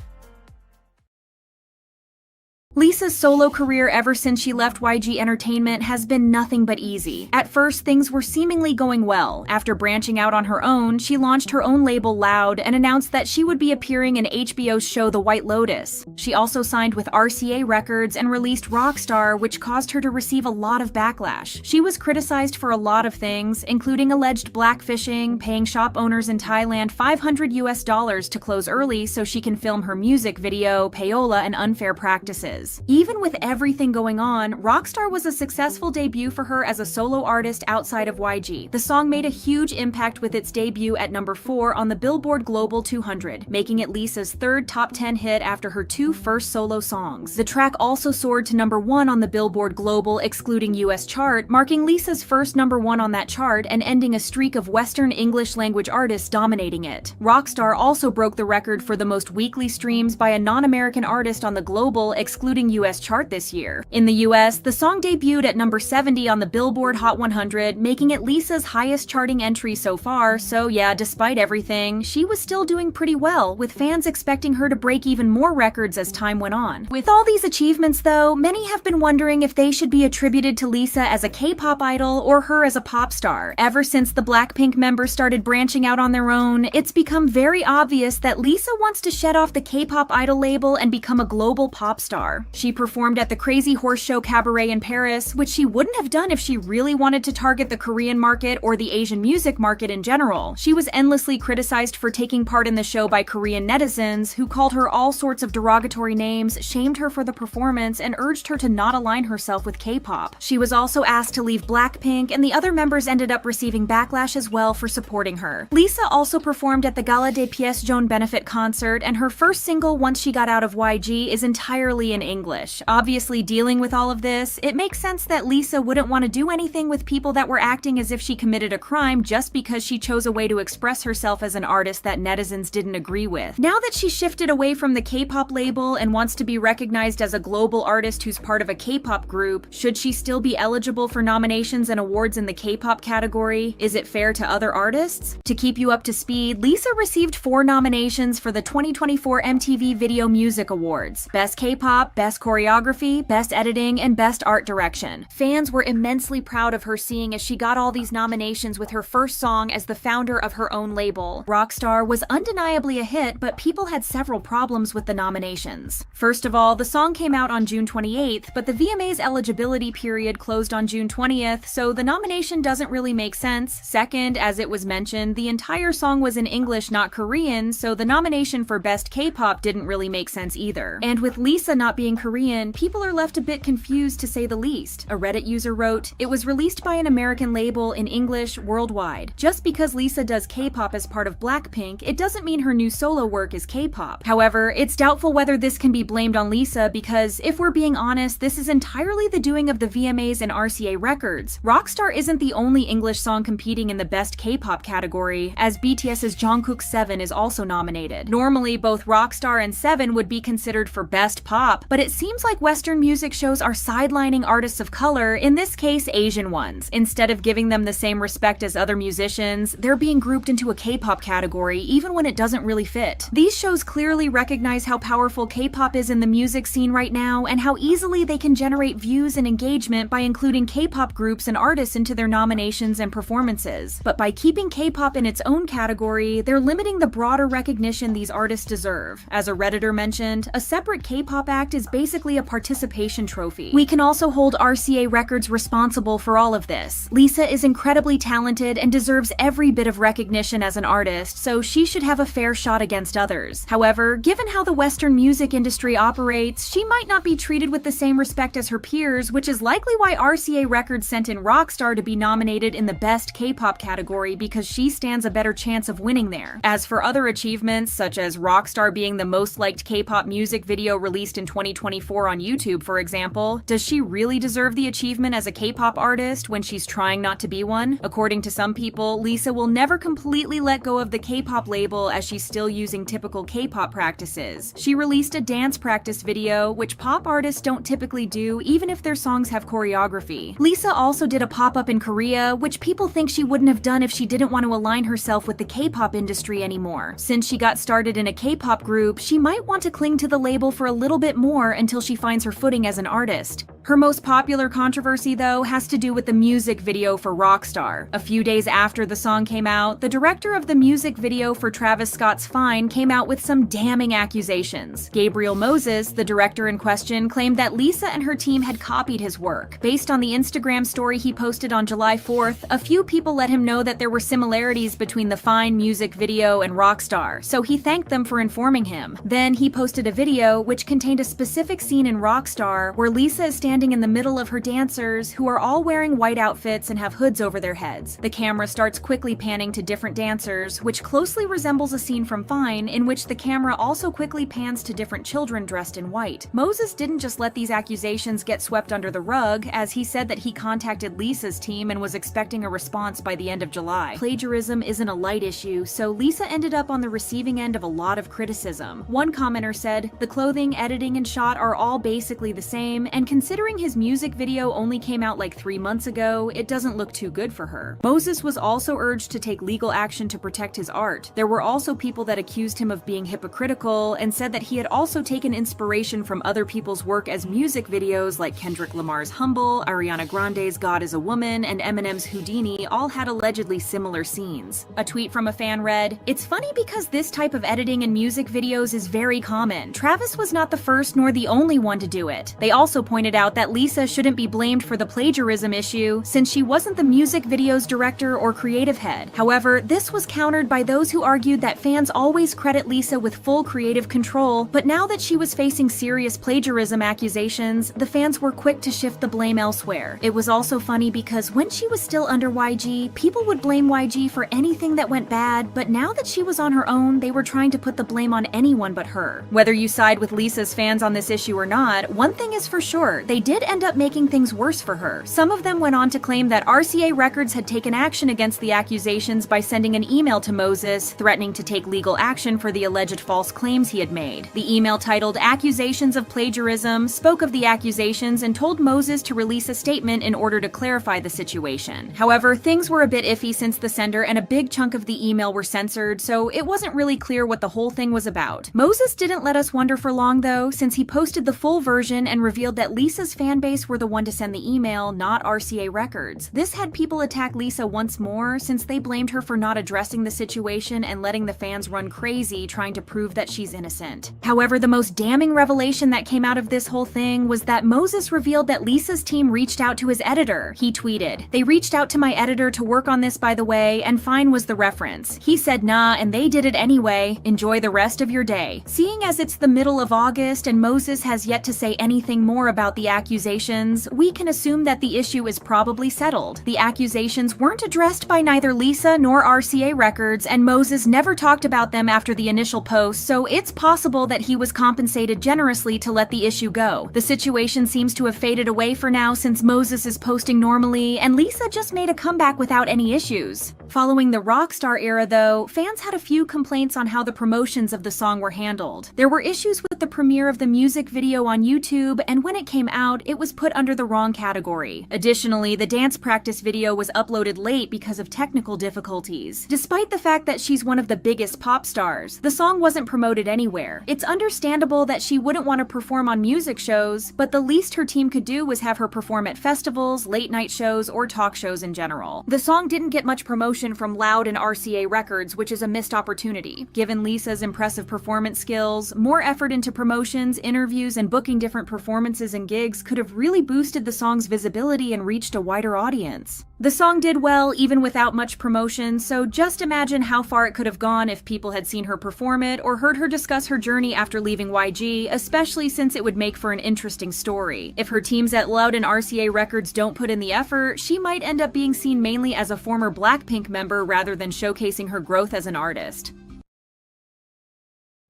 Lisa's solo career ever since she left YG Entertainment has been nothing but easy. At first, things were seemingly going well. After branching out on her own, she launched her own label Loud and announced that she would be appearing in HBO's show The White Lotus. She also signed with RCA Records and released Rockstar, which caused her to receive a lot of backlash. She was criticized for a lot of things, including alleged blackfishing, paying shop owners in Thailand $500 to close early so she can film her music video, payola, and unfair practices. was. Even with everything going on, Rockstar was a successful debut for her as a solo artist outside of YG. The song made a huge impact with its debut at number 4 on the Billboard Global 200, making it Lisa's third top 10 hit after her 2 first solo songs. The track also soared to number 1 on the Billboard Global excluding US chart, marking Lisa's first number 1 on that chart and ending a streak of Western English language artists dominating it. Rockstar also broke the record for the most weekly streams by a non-American artist on the Global excluding US chart this year. In the US, the song debuted at number 70 on the Billboard Hot 100, making it Lisa's highest charting entry so far, so yeah, despite everything, she was still doing pretty well, with fans expecting her to break even more records as time went on. With all these achievements though, many have been wondering if they should be attributed to Lisa as a K-pop idol or her as a pop star. Ever since the BLACKPINK members started branching out on their own, it's become very obvious that Lisa wants to shed off the K-pop idol label and become a global pop star. She performed at the Crazy Horse Show Cabaret in Paris, which she wouldn't have done if she really wanted to target the Korean market or the Asian music market in general. She was endlessly criticized for taking part in the show by Korean netizens, who called her all sorts of derogatory names, shamed her for the performance, and urged her to not align herself with K-pop. She was also asked to leave BLACKPINK, and the other members ended up receiving backlash as well for supporting her. Lisa also performed at the Gala des Pièces Jaunes benefit concert, and her first single once she got out of YG is entirely in English. Obviously, dealing with all of this, it makes sense that Lisa wouldn't want to do anything with people that were acting as if she committed a crime just because she chose a way to express herself as an artist that netizens didn't agree with. Now that she's shifted away from the K-pop label and wants to be recognized as a global artist who's part of a K-pop group, should she still be eligible for nominations and awards in the K-pop category? Is it fair to other artists? To keep you up to speed, Lisa received 4 nominations for the 2024 MTV Video Music Awards: Best K-pop, Best Choreography, Best Editing, and Best Art Direction. Fans were immensely proud of her, seeing as she got all these nominations with her first song as the founder of her own label. Rockstar was undeniably a hit, but people had several problems with the nominations. First of all, the song came out on June 28th, but the VMA's eligibility period closed on June 20th, so the nomination doesn't really make sense. Second, as it was mentioned, the entire song was in English, not Korean, so the nomination for Best K-pop didn't really make sense either. And with Lisa not being Korean, people are left a bit confused to say the least. A Reddit user wrote, "It was released by an American label in English worldwide. Just because Lisa does K-pop as part of BLACKPINK, it doesn't mean her new solo work is K-pop." However, it's doubtful whether this can be blamed on Lisa because, if we're being honest, this is entirely the doing of the VMAs and RCA Records. Rockstar isn't the only English song competing in the Best K-pop category, as BTS's Jungkook's 7 is also nominated. Normally, both Rockstar and 7 would be considered for Best Pop, but it seems like Western music shows are sidelining artists of color, in this case Asian ones. Instead of giving them the same respect as other musicians, they're being grouped into a K-pop category even when it doesn't really fit. These shows clearly recognize how powerful K-pop is in the music scene right now and how easily they can generate views and engagement by including K-pop groups and artists into their nominations and performances. But by keeping K-pop in its own category, they're limiting the broader recognition these artists deserve. As a Redditor mentioned, a separate K-pop act is basically a participation trophy. We can also hold RCA Records responsible for all of this. Lisa is incredibly talented and deserves every bit of recognition as an artist, so she should have a fair shot against others. However, given how the Western music industry operates, she might not be treated with the same respect as her peers, which is likely why RCA Records sent in Rockstar to be nominated in the Best K-pop category, because she stands a better chance of winning there. As for other achievements, such as Rockstar being the most liked K-pop music video released in 2024 on YouTube, for example, does she really deserve the achievement as a K-pop artist when she's trying not to be one? According to some people, Lisa will never completely let go of the K-pop label as she's still using typical K-pop practices. She released a dance practice video, which pop artists don't typically do even if their songs have choreography. Lisa also did a pop-up in Korea, which people think she wouldn't have done if she didn't want to align herself with the K-pop industry anymore. Since she got started in a K-pop group, she might want to cling to the label for a little bit more until she finds her footing as an artist. Her most popular controversy, though, has to do with the music video for Rockstar. A few days after the song came out, the director of the music video for Travis Scott's Fine came out with some damning accusations. Gabriel Moses, the director in question, claimed that Lisa and her team had copied his work. Based on the Instagram story he posted on July 4th, a few people let him know that there were similarities between the Fine music video and Rockstar, so he thanked them for informing him. Then he posted a video which contained a specific specific scene in Rockstar where Lisa is standing in the middle of her dancers, who are all wearing white outfits and have hoods over their heads. The camera starts quickly panning to different dancers, which closely resembles a scene from Fine, in which the camera also quickly pans to different children dressed in white. Moses didn't just let these accusations get swept under the rug, as he said that he contacted Lisa's team and was expecting a response by the end of July. Plagiarism isn't a light issue, so Lisa ended up on the receiving end of a lot of criticism. One commenter said, "The clothing, editing, and shot are all basically the same, and considering his music video only came out like 3 months ago, it doesn't look too good for her." Moses was also urged to take legal action to protect his art. There were also people that accused him of being hypocritical and said that he had also taken inspiration from other people's work as music videos, like Kendrick Lamar's Humble, Ariana Grande's God is a Woman, and Eminem's Houdini all had allegedly similar scenes. A tweet from a fan read, "It's funny because this type of editing in music videos is very common. Travis was not the first nor the only one to do it." They also pointed out that Lisa shouldn't be blamed for the plagiarism issue, since she wasn't the music video's director or creative head. However, this was countered by those who argued that fans always credit Lisa with full creative control, but now that she was facing serious plagiarism accusations, the fans were quick to shift the blame elsewhere. It was also funny because when she was still under YG, people would blame YG for anything that went bad, but now that she was on her own, they were trying to put the blame on anyone but her. Whether you side with Lisa's fans on this issue or not, one thing is for sure, they did end up making things worse for her. Some of them went on to claim that RCA Records had taken action against the accusations by sending an email to Moses, threatening to take legal action for the alleged false claims he had made. The email, titled "Accusations of Plagiarism," spoke of the accusations and told Moses to release a statement in order to clarify the situation. However, things were a bit iffy since the sender and a big chunk of the email were censored, so it wasn't really clear what the whole thing was about. Moses didn't let us wonder for long though, since he posted the full version and revealed that Lisa's fanbase were the one to send the email, not RCA Records. This had people attack Lisa once more, since they blamed her for not addressing the situation and letting the fans run crazy trying to prove that she's innocent. However, the most damning revelation that came out of this whole thing was that Moses revealed that Lisa's team reached out to his editor. He tweeted, "They reached out to my editor to work on this, by the way, and Fine was the reference. He said nah, and they did it anyway. Enjoy the rest of your day." Seeing as it's the middle of August and Moses has yet to say anything more about the accusations, we can assume that the issue is probably settled. The accusations weren't addressed by neither Lisa nor RCA Records, and Moses never talked about them after the initial post, so it's possible that he was compensated generously to let the issue go. The situation seems to have faded away for now since Moses is posting normally, and Lisa just made a comeback without any issues. Following the Rockstar era though, fans had a few complaints on how the promotions of the song were handled. There were issues with the premiere of the music video on YouTube, and when it came out, it was put under the wrong category. Additionally, the dance practice video was uploaded late because of technical difficulties. Despite the fact that she's one of the biggest pop stars, the song wasn't promoted anywhere. It's understandable that she wouldn't want to perform on music shows, but the least her team could do was have her perform at festivals, late-night shows, or talk shows in general. The song didn't get much promotion from Loud and RCA Records, which is a missed opportunity. Given Lisa's impressive performance skills, more effort into promotions, interviews, and booking different performances and gigs could have really boosted the song's visibility and reached a wider audience. The song did well even without much promotion, so just imagine how far it could have gone if people had seen her perform it or heard her discuss her journey after leaving YG, especially since it would make for an interesting story. If her teams at Loud and RCA Records don't put in the effort, she might end up being seen mainly as a former BLACKPINK member rather than showcasing her growth as an artist.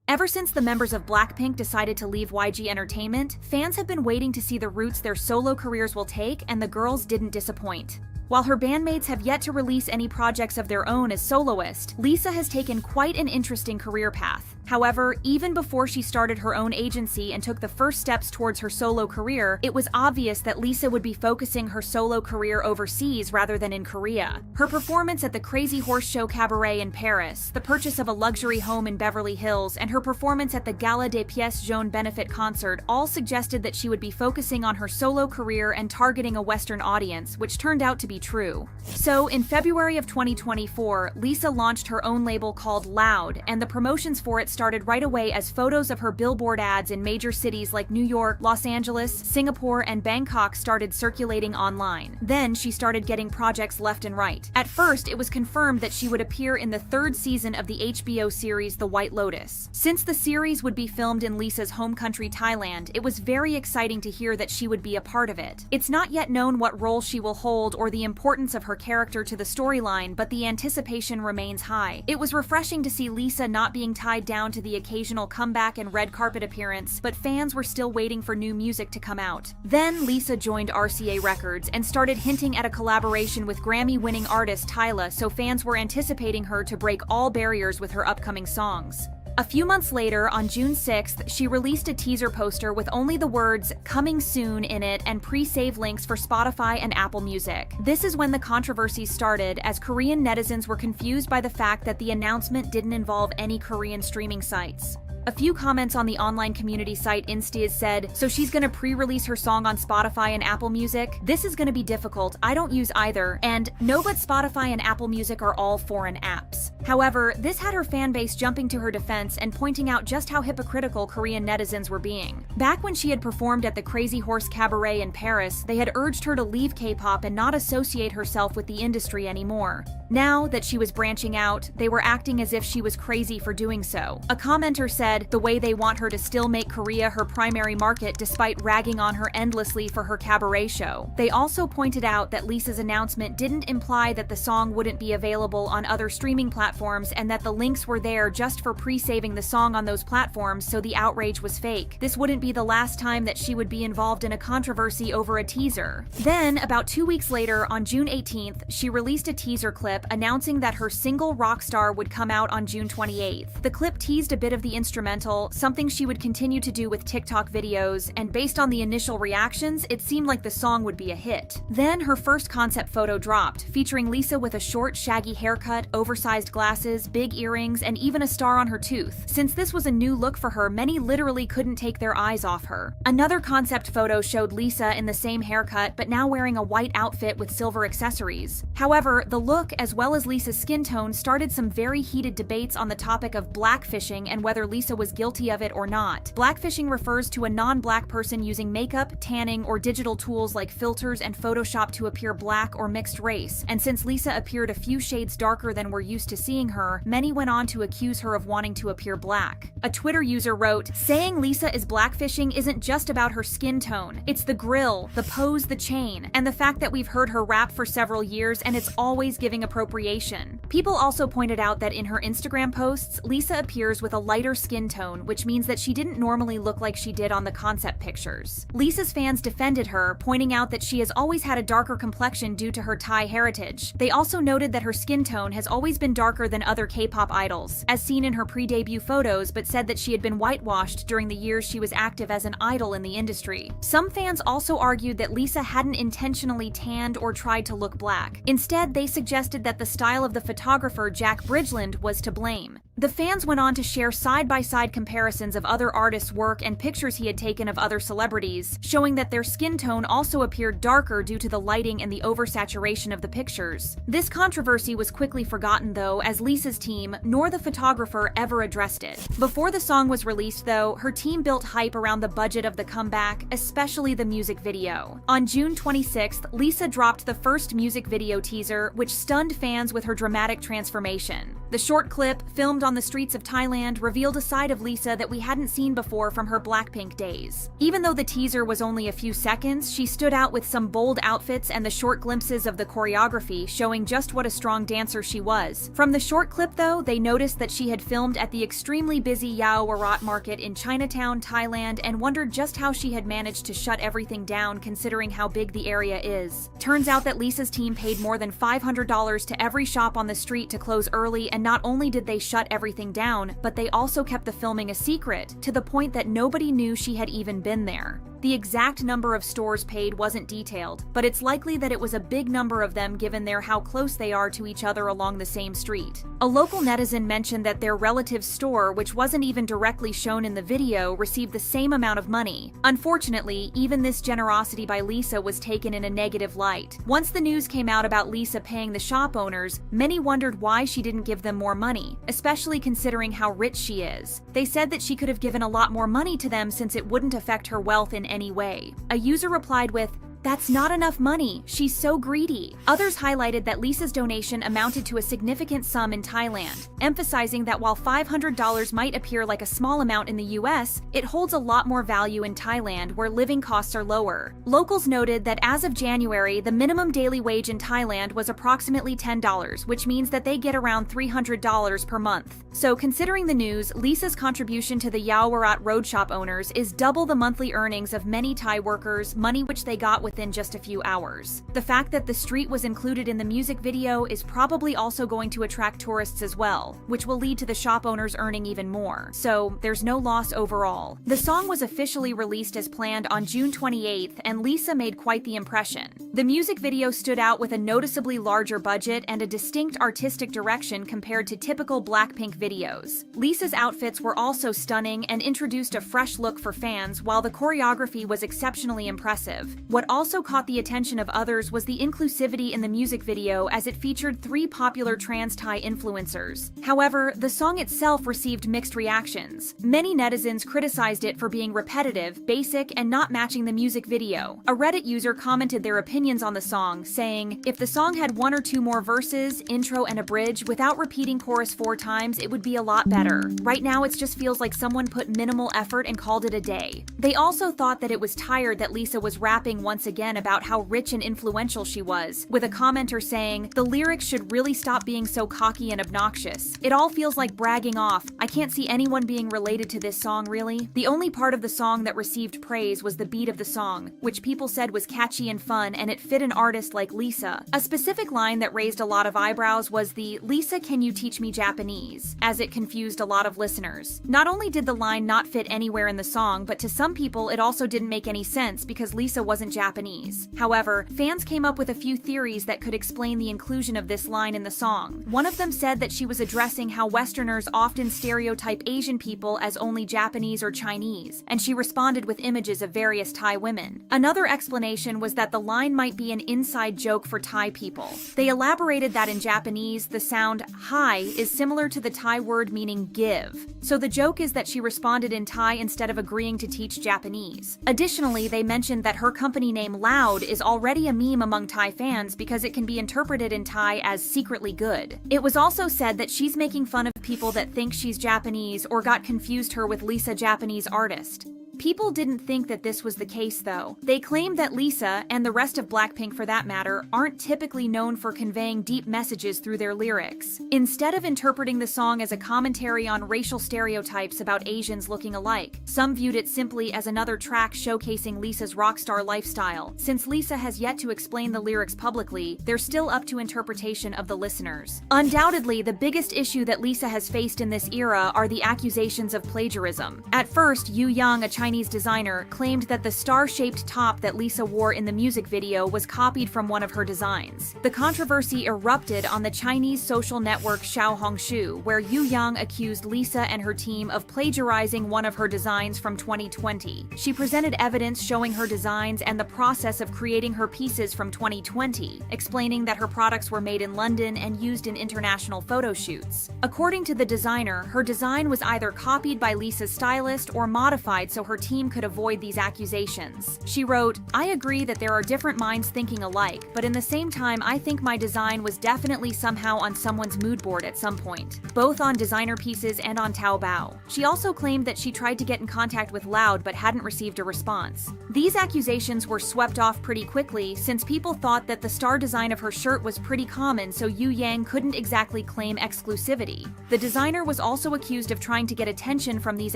Ever since the members of BLACKPINK decided to leave YG Entertainment, fans have been waiting to see the routes their solo careers will take, and the girls didn't disappoint. While her bandmates have yet to release any projects of their own as soloist, Lisa has taken quite an interesting career path. However, even before she started her own agency and took the first steps towards her solo career, it was obvious that Lisa would be focusing her solo career overseas rather than in Korea. Her performance at the Crazy Horse Show Cabaret in Paris, the purchase of a luxury home in Beverly Hills, and her performance at the Gala des Pièces Jaunes benefit concert all suggested that she would be focusing on her solo career and targeting a Western audience, which turned out to be true. So, in February of 2024, Lisa launched her own label called Loud, and the promotions for it started right away as photos of her Billboard ads in major cities like New York, Los Angeles, Singapore, and Bangkok started circulating online. Then she started getting projects left and right. At first, it was confirmed that she would appear in the third season of the HBO series The White Lotus. Since the series would be filmed in Lisa's home country Thailand, it was very exciting to hear that she would be a part of it. It's not yet known what role she will hold or the importance of her character to the storyline, but the anticipation remains high. It was refreshing to see Lisa not being tied down to the occasional comeback and red carpet appearance, but fans were still waiting for new music to come out. Then Lisa joined RCA Records and started hinting at a collaboration with Grammy-winning artist Tyla, so fans were anticipating her to break all barriers with her upcoming songs. A few months later, on June 6th, she released a teaser poster with only the words "coming soon" in it and pre-save links for Spotify and Apple Music. This is when the controversy started, as Korean netizens were confused by the fact that the announcement didn't involve any Korean streaming sites. A few comments on the online community site Instiz said, "So she's gonna pre-release her song on Spotify and Apple Music? This is gonna be difficult, I don't use either," and "No, but Spotify and Apple Music are all foreign apps." However, this had her fanbase jumping to her defense and pointing out just how hypocritical Korean netizens were being. Back when she had performed at the Crazy Horse Cabaret in Paris, they had urged her to leave K-pop and not associate herself with the industry anymore. Now that she was branching out, they were acting as if she was crazy for doing so. A commenter said, the way they want her to still make Korea her primary market despite ragging on her endlessly for her cabaret show. They also pointed out that Lisa's announcement didn't imply that the song wouldn't be available on other streaming platforms and that the links were there just for pre-saving the song on those platforms, so the outrage was fake. This wouldn't be the last time that she would be involved in a controversy over a teaser. Then, about 2 weeks later, on June 18th, she released a teaser clip announcing that her single Rockstar would come out on June 28th. The clip teased a bit of the instrumental, something she would continue to do with TikTok videos, and based on the initial reactions, it seemed like the song would be a hit. Then her first concept photo dropped, featuring Lisa with a short, shaggy haircut, oversized glasses, big earrings, and even a star on her tooth. Since this was a new look for her, many literally couldn't take their eyes off her. Another concept photo showed Lisa in the same haircut, but now wearing a white outfit with silver accessories. However, the look, as well as Lisa's skin tone, started some very heated debates on the topic of blackfishing and whether Lisa was guilty of it or not. Blackfishing refers to a non-black person using makeup, tanning, or digital tools like filters and Photoshop to appear black or mixed race, and since Lisa appeared a few shades darker than we're used to seeing her, many went on to accuse her of wanting to appear black. A Twitter user wrote, "Saying Lisa is blackfishing isn't just about her skin tone. It's the grill, the pose, the chain, and the fact that we've heard her rap for several years and it's always giving appropriation." People also pointed out that in her Instagram posts, Lisa appears with a lighter skin tone, which means that she didn't normally look like she did on the concept pictures. Lisa's fans defended her, pointing out that she has always had a darker complexion due to her Thai heritage. They also noted that her skin tone has always been darker than other K-pop idols, as seen in her pre-debut photos, but said that she had been whitewashed during the years she was active as an idol in the industry. Some fans also argued that Lisa hadn't intentionally tanned or tried to look black. Instead, they suggested that the style of the photographer Jack Bridgeland was to blame. The fans went on to share side-by-side comparisons of other artists' work and pictures he had taken of other celebrities, showing that their skin tone also appeared darker due to the lighting and the oversaturation of the pictures. This controversy was quickly forgotten though, as Lisa's team, nor the photographer, ever addressed it. Before the song was released though, her team built hype around the budget of the comeback, especially the music video. On June 26th, Lisa dropped the first music video teaser, which stunned fans with her dramatic transformation. The short clip, filmed on the streets of Thailand, revealed a side of Lisa that we hadn't seen before from her BLACKPINK days. Even though the teaser was only a few seconds, she stood out with some bold outfits and the short glimpses of the choreography, showing just what a strong dancer she was. From the short clip though, they noticed that she had filmed at the extremely busy Yao Warat market in Chinatown, Thailand, and wondered just how she had managed to shut everything down considering how big the area is. Turns out that Lisa's team paid more than $500 to every shop on the street to close early, and not only did they shut everything down, but they also kept the filming a secret, to the point that nobody knew she had even been there. The exact number of stores paid wasn't detailed, but it's likely that it was a big number of them given how close they are to each other along the same street. A local netizen mentioned that their relative's store, which wasn't even directly shown in the video, received the same amount of money. Unfortunately, even this generosity by Lisa was taken in a negative light. Once the news came out about Lisa paying the shop owners, many wondered why she didn't give them more money, especially considering how rich she is. They said that she could have given a lot more money to them since it wouldn't affect her wealth in any way. A user replied with, "That's not enough money. She's so greedy." Others highlighted that Lisa's donation amounted to a significant sum in Thailand, emphasizing that while $500 might appear like a small amount in the US, it holds a lot more value in Thailand where living costs are lower. Locals noted that as of January, the minimum daily wage in Thailand was approximately $10, which means that they get around $300 per month. So considering the news, Lisa's contribution to the Yaowarat road shop owners is double the monthly earnings of many Thai workers, money which they got within just a few hours. The fact that the street was included in the music video is probably also going to attract tourists as well, which will lead to the shop owners earning even more. So there's no loss overall. The song was officially released as planned on June 28th, and Lisa made quite the impression. The music video stood out with a noticeably larger budget and a distinct artistic direction compared to typical BLACKPINK videos. Lisa's outfits were also stunning and introduced a fresh look for fans, while the choreography was exceptionally impressive. What also caught the attention of others was the inclusivity in the music video, as it featured 3 popular trans Thai influencers. However, the song itself received mixed reactions. Many netizens criticized it for being repetitive, basic, and not matching the music video. A Reddit user commented their opinions on the song, saying, "If the song had 1 or 2 more verses, intro, and a bridge without repeating chorus 4 times, it would be a lot better. Right now it just feels like someone put minimal effort and called it a day." They also thought that it was tired that Lisa was rapping once again about how rich and influential she was, with a commenter saying, "The lyrics should really stop being so cocky and obnoxious. It all feels like bragging off. I can't see anyone being related to this song really." The only part of the song that received praise was the beat of the song, which people said was catchy and fun, and it fit an artist like Lisa. A specific line that raised a lot of eyebrows was the "Lisa, can you teach me Japanese?" as it confused a lot of listeners. Not only did the line not fit anywhere in the song, but to some people it also didn't make any sense because Lisa wasn't Japanese. However, fans came up with a few theories that could explain the inclusion of this line in the song. One of them said that she was addressing how Westerners often stereotype Asian people as only Japanese or Chinese, and she responded with images of various Thai women. Another explanation was that the line might be an inside joke for Thai people. They elaborated that in Japanese, the sound hi is similar to the Thai word meaning give. So the joke is that she responded in Thai instead of agreeing to teach Japanese. Additionally, they mentioned that her company name Loud is already a meme among Thai fans because it can be interpreted in Thai as secretly good. It was also said that she's making fun of people that think she's Japanese or got confused her with Lisa Japanese artist. People didn't think that this was the case though. They claimed that Lisa, and the rest of BLACKPINK for that matter, aren't typically known for conveying deep messages through their lyrics. Instead of interpreting the song as a commentary on racial stereotypes about Asians looking alike, some viewed it simply as another track showcasing Lisa's rockstar lifestyle. Since Lisa has yet to explain the lyrics publicly, they're still up to interpretation of the listeners. Undoubtedly, the biggest issue that Lisa has faced in this era are the accusations of plagiarism. At first, Yu Yang, a Chinese designer, claimed that the star-shaped top that Lisa wore in the music video was copied from one of her designs. The controversy erupted on the Chinese social network Xiaohongshu, where Yu Yang accused Lisa and her team of plagiarizing one of her designs from 2020. She presented evidence showing her designs and the process of creating her pieces from 2020, explaining that her products were made in London and used in international photo shoots. According to the designer, her design was either copied by Lisa's stylist or modified so her team could avoid these accusations. She wrote, "I agree that there are different minds thinking alike, but in the same time I think my design was definitely somehow on someone's mood board at some point, both on designer pieces and on Taobao." She also claimed that she tried to get in contact with Loud but hadn't received a response. These accusations were swept off pretty quickly since people thought that the star design of her shirt was pretty common, so Yu Yang couldn't exactly claim exclusivity. The designer was also accused of trying to get attention from these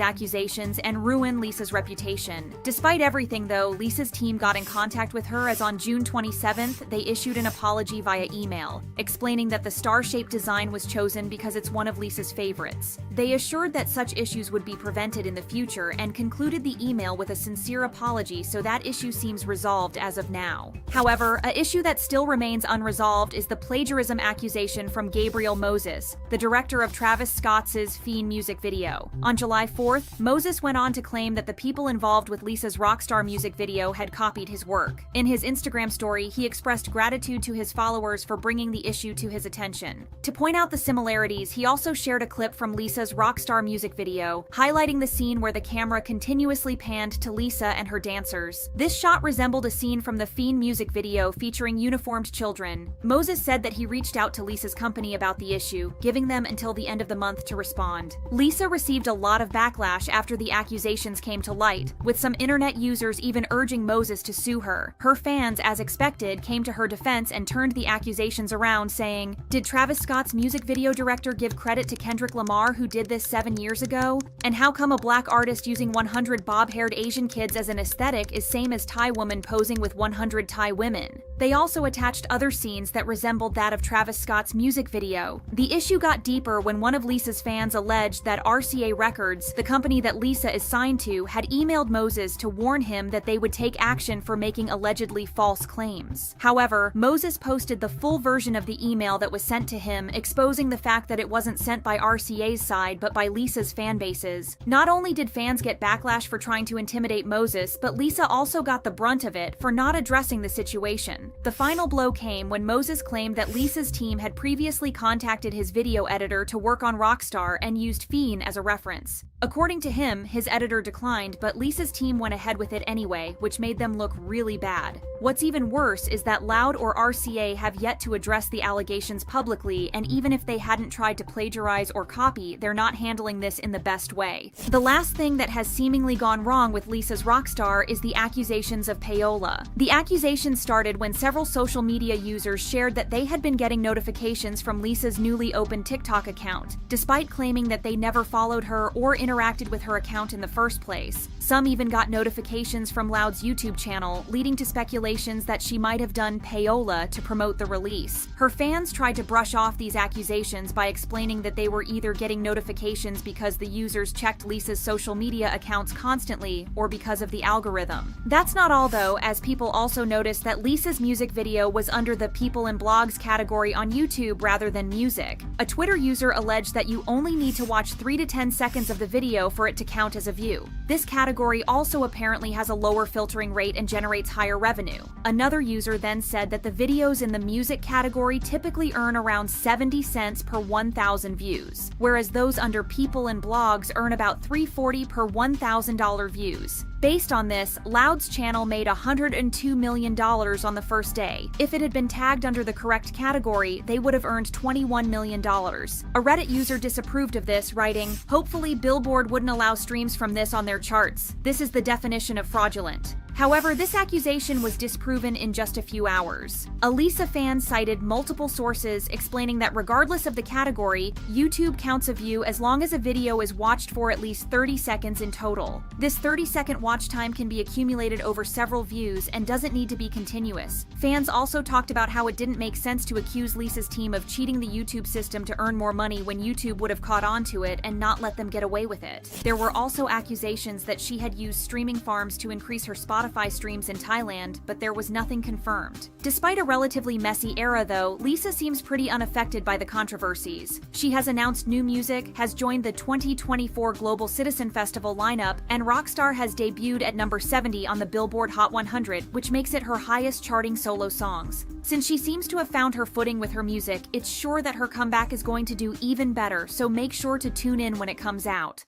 accusations and ruin Lisa's Lisa's reputation. Despite everything though, Lisa's team got in contact with her as on June 27th, they issued an apology via email, explaining that the star-shaped design was chosen because it's one of Lisa's favorites. They assured that such issues would be prevented in the future and concluded the email with a sincere apology, so that issue seems resolved as of now. However, an issue that still remains unresolved is the plagiarism accusation from Gabriel Moses, the director of Travis Scott's Fiend music video. On July 4th, Moses went on to claim that the people involved with Lisa's Rockstar music video had copied his work. In his Instagram story, he expressed gratitude to his followers for bringing the issue to his attention. To point out the similarities, he also shared a clip from Lisa's Rockstar music video, highlighting the scene where the camera continuously panned to Lisa and her dancers. This shot resembled a scene from the Fiend music video featuring uniformed children. Moses said that he reached out to Lisa's company about the issue, giving them until the end of the month to respond. Lisa received a lot of backlash after the accusations came to light, with some internet users even urging Moses to sue her. Her fans, as expected, came to her defense and turned the accusations around, saying, "Did Travis Scott's music video director give credit to Kendrick Lamar, who did this 7 years ago? And how come a black artist using 100 bob-haired Asian kids as an aesthetic is same as Thai woman posing with 100 Thai women?" They also attached other scenes that resembled that of Travis Scott's music video. The issue got deeper when one of Lisa's fans alleged that RCA Records, the company that Lisa is signed to, had emailed Moses to warn him that they would take action for making allegedly false claims. However, Moses posted the full version of the email that was sent to him, exposing the fact that it wasn't sent by RCA's side but by Lisa's fan bases. Not only did fans get backlash for trying to intimidate Moses, but Lisa also got the brunt of it for not addressing the situation. The final blow came when Moses claimed that Lisa's team had previously contacted his video editor to work on Rockstar and used Fiend as a reference. According to him, his editor declined, but Lisa's team went ahead with it anyway, which made them look really bad. What's even worse is that Loud or RCA have yet to address the allegations publicly, and even if they hadn't tried to plagiarize or copy, they're not handling this in the best way. The last thing that has seemingly gone wrong with Lisa's Rockstar is the accusations of payola. The accusations started when several social media users shared that they had been getting notifications from Lisa's newly opened TikTok account, despite claiming that they never followed her or interacted with her account in the first place. Some even got notifications from Loud's YouTube channel, leading to speculations that she might have done payola to promote the release. Her fans tried to brush off these accusations by explaining that they were either getting notifications because the users checked Lisa's social media accounts constantly or because of the algorithm. That's not all though, as people also noticed that Lisa's music video was under the People and Blogs category on YouTube rather than music. A Twitter user alleged that you only need to watch 3 to 10 seconds of the video for it to count as a view. This category also apparently has a lower filtering rate and generates higher revenue. Another user then said that the videos in the music category typically earn around 70 cents per 1,000 views, whereas those under People and Blogs earn about $3.40 per $1,000 views. Based on this, Loud's channel made $102 million on the first day. If it had been tagged under the correct category, they would have earned $21 million. A Reddit user disapproved of this, writing, "Hopefully Billboard wouldn't allow streams from this on their charts. This is the definition of fraudulent." However, this accusation was disproven in just a few hours. A Lisa fan cited multiple sources explaining that regardless of the category, YouTube counts a view as long as a video is watched for at least 30 seconds in total. This 30-second watch time can be accumulated over several views and doesn't need to be continuous. Fans also talked about how it didn't make sense to accuse Lisa's team of cheating the YouTube system to earn more money when YouTube would have caught on to it and not let them get away with it. There were also accusations that she had used streaming farms to increase her Spotify streams in Thailand, but there was nothing confirmed. Despite a relatively messy era though, Lisa seems pretty unaffected by the controversies. She has announced new music, has joined the 2024 Global Citizen Festival lineup, and Rockstar has debuted at number 70 on the Billboard Hot 100, which makes it her highest charting solo songs. Since she seems to have found her footing with her music, it's sure that her comeback is going to do even better, so make sure to tune in when it comes out.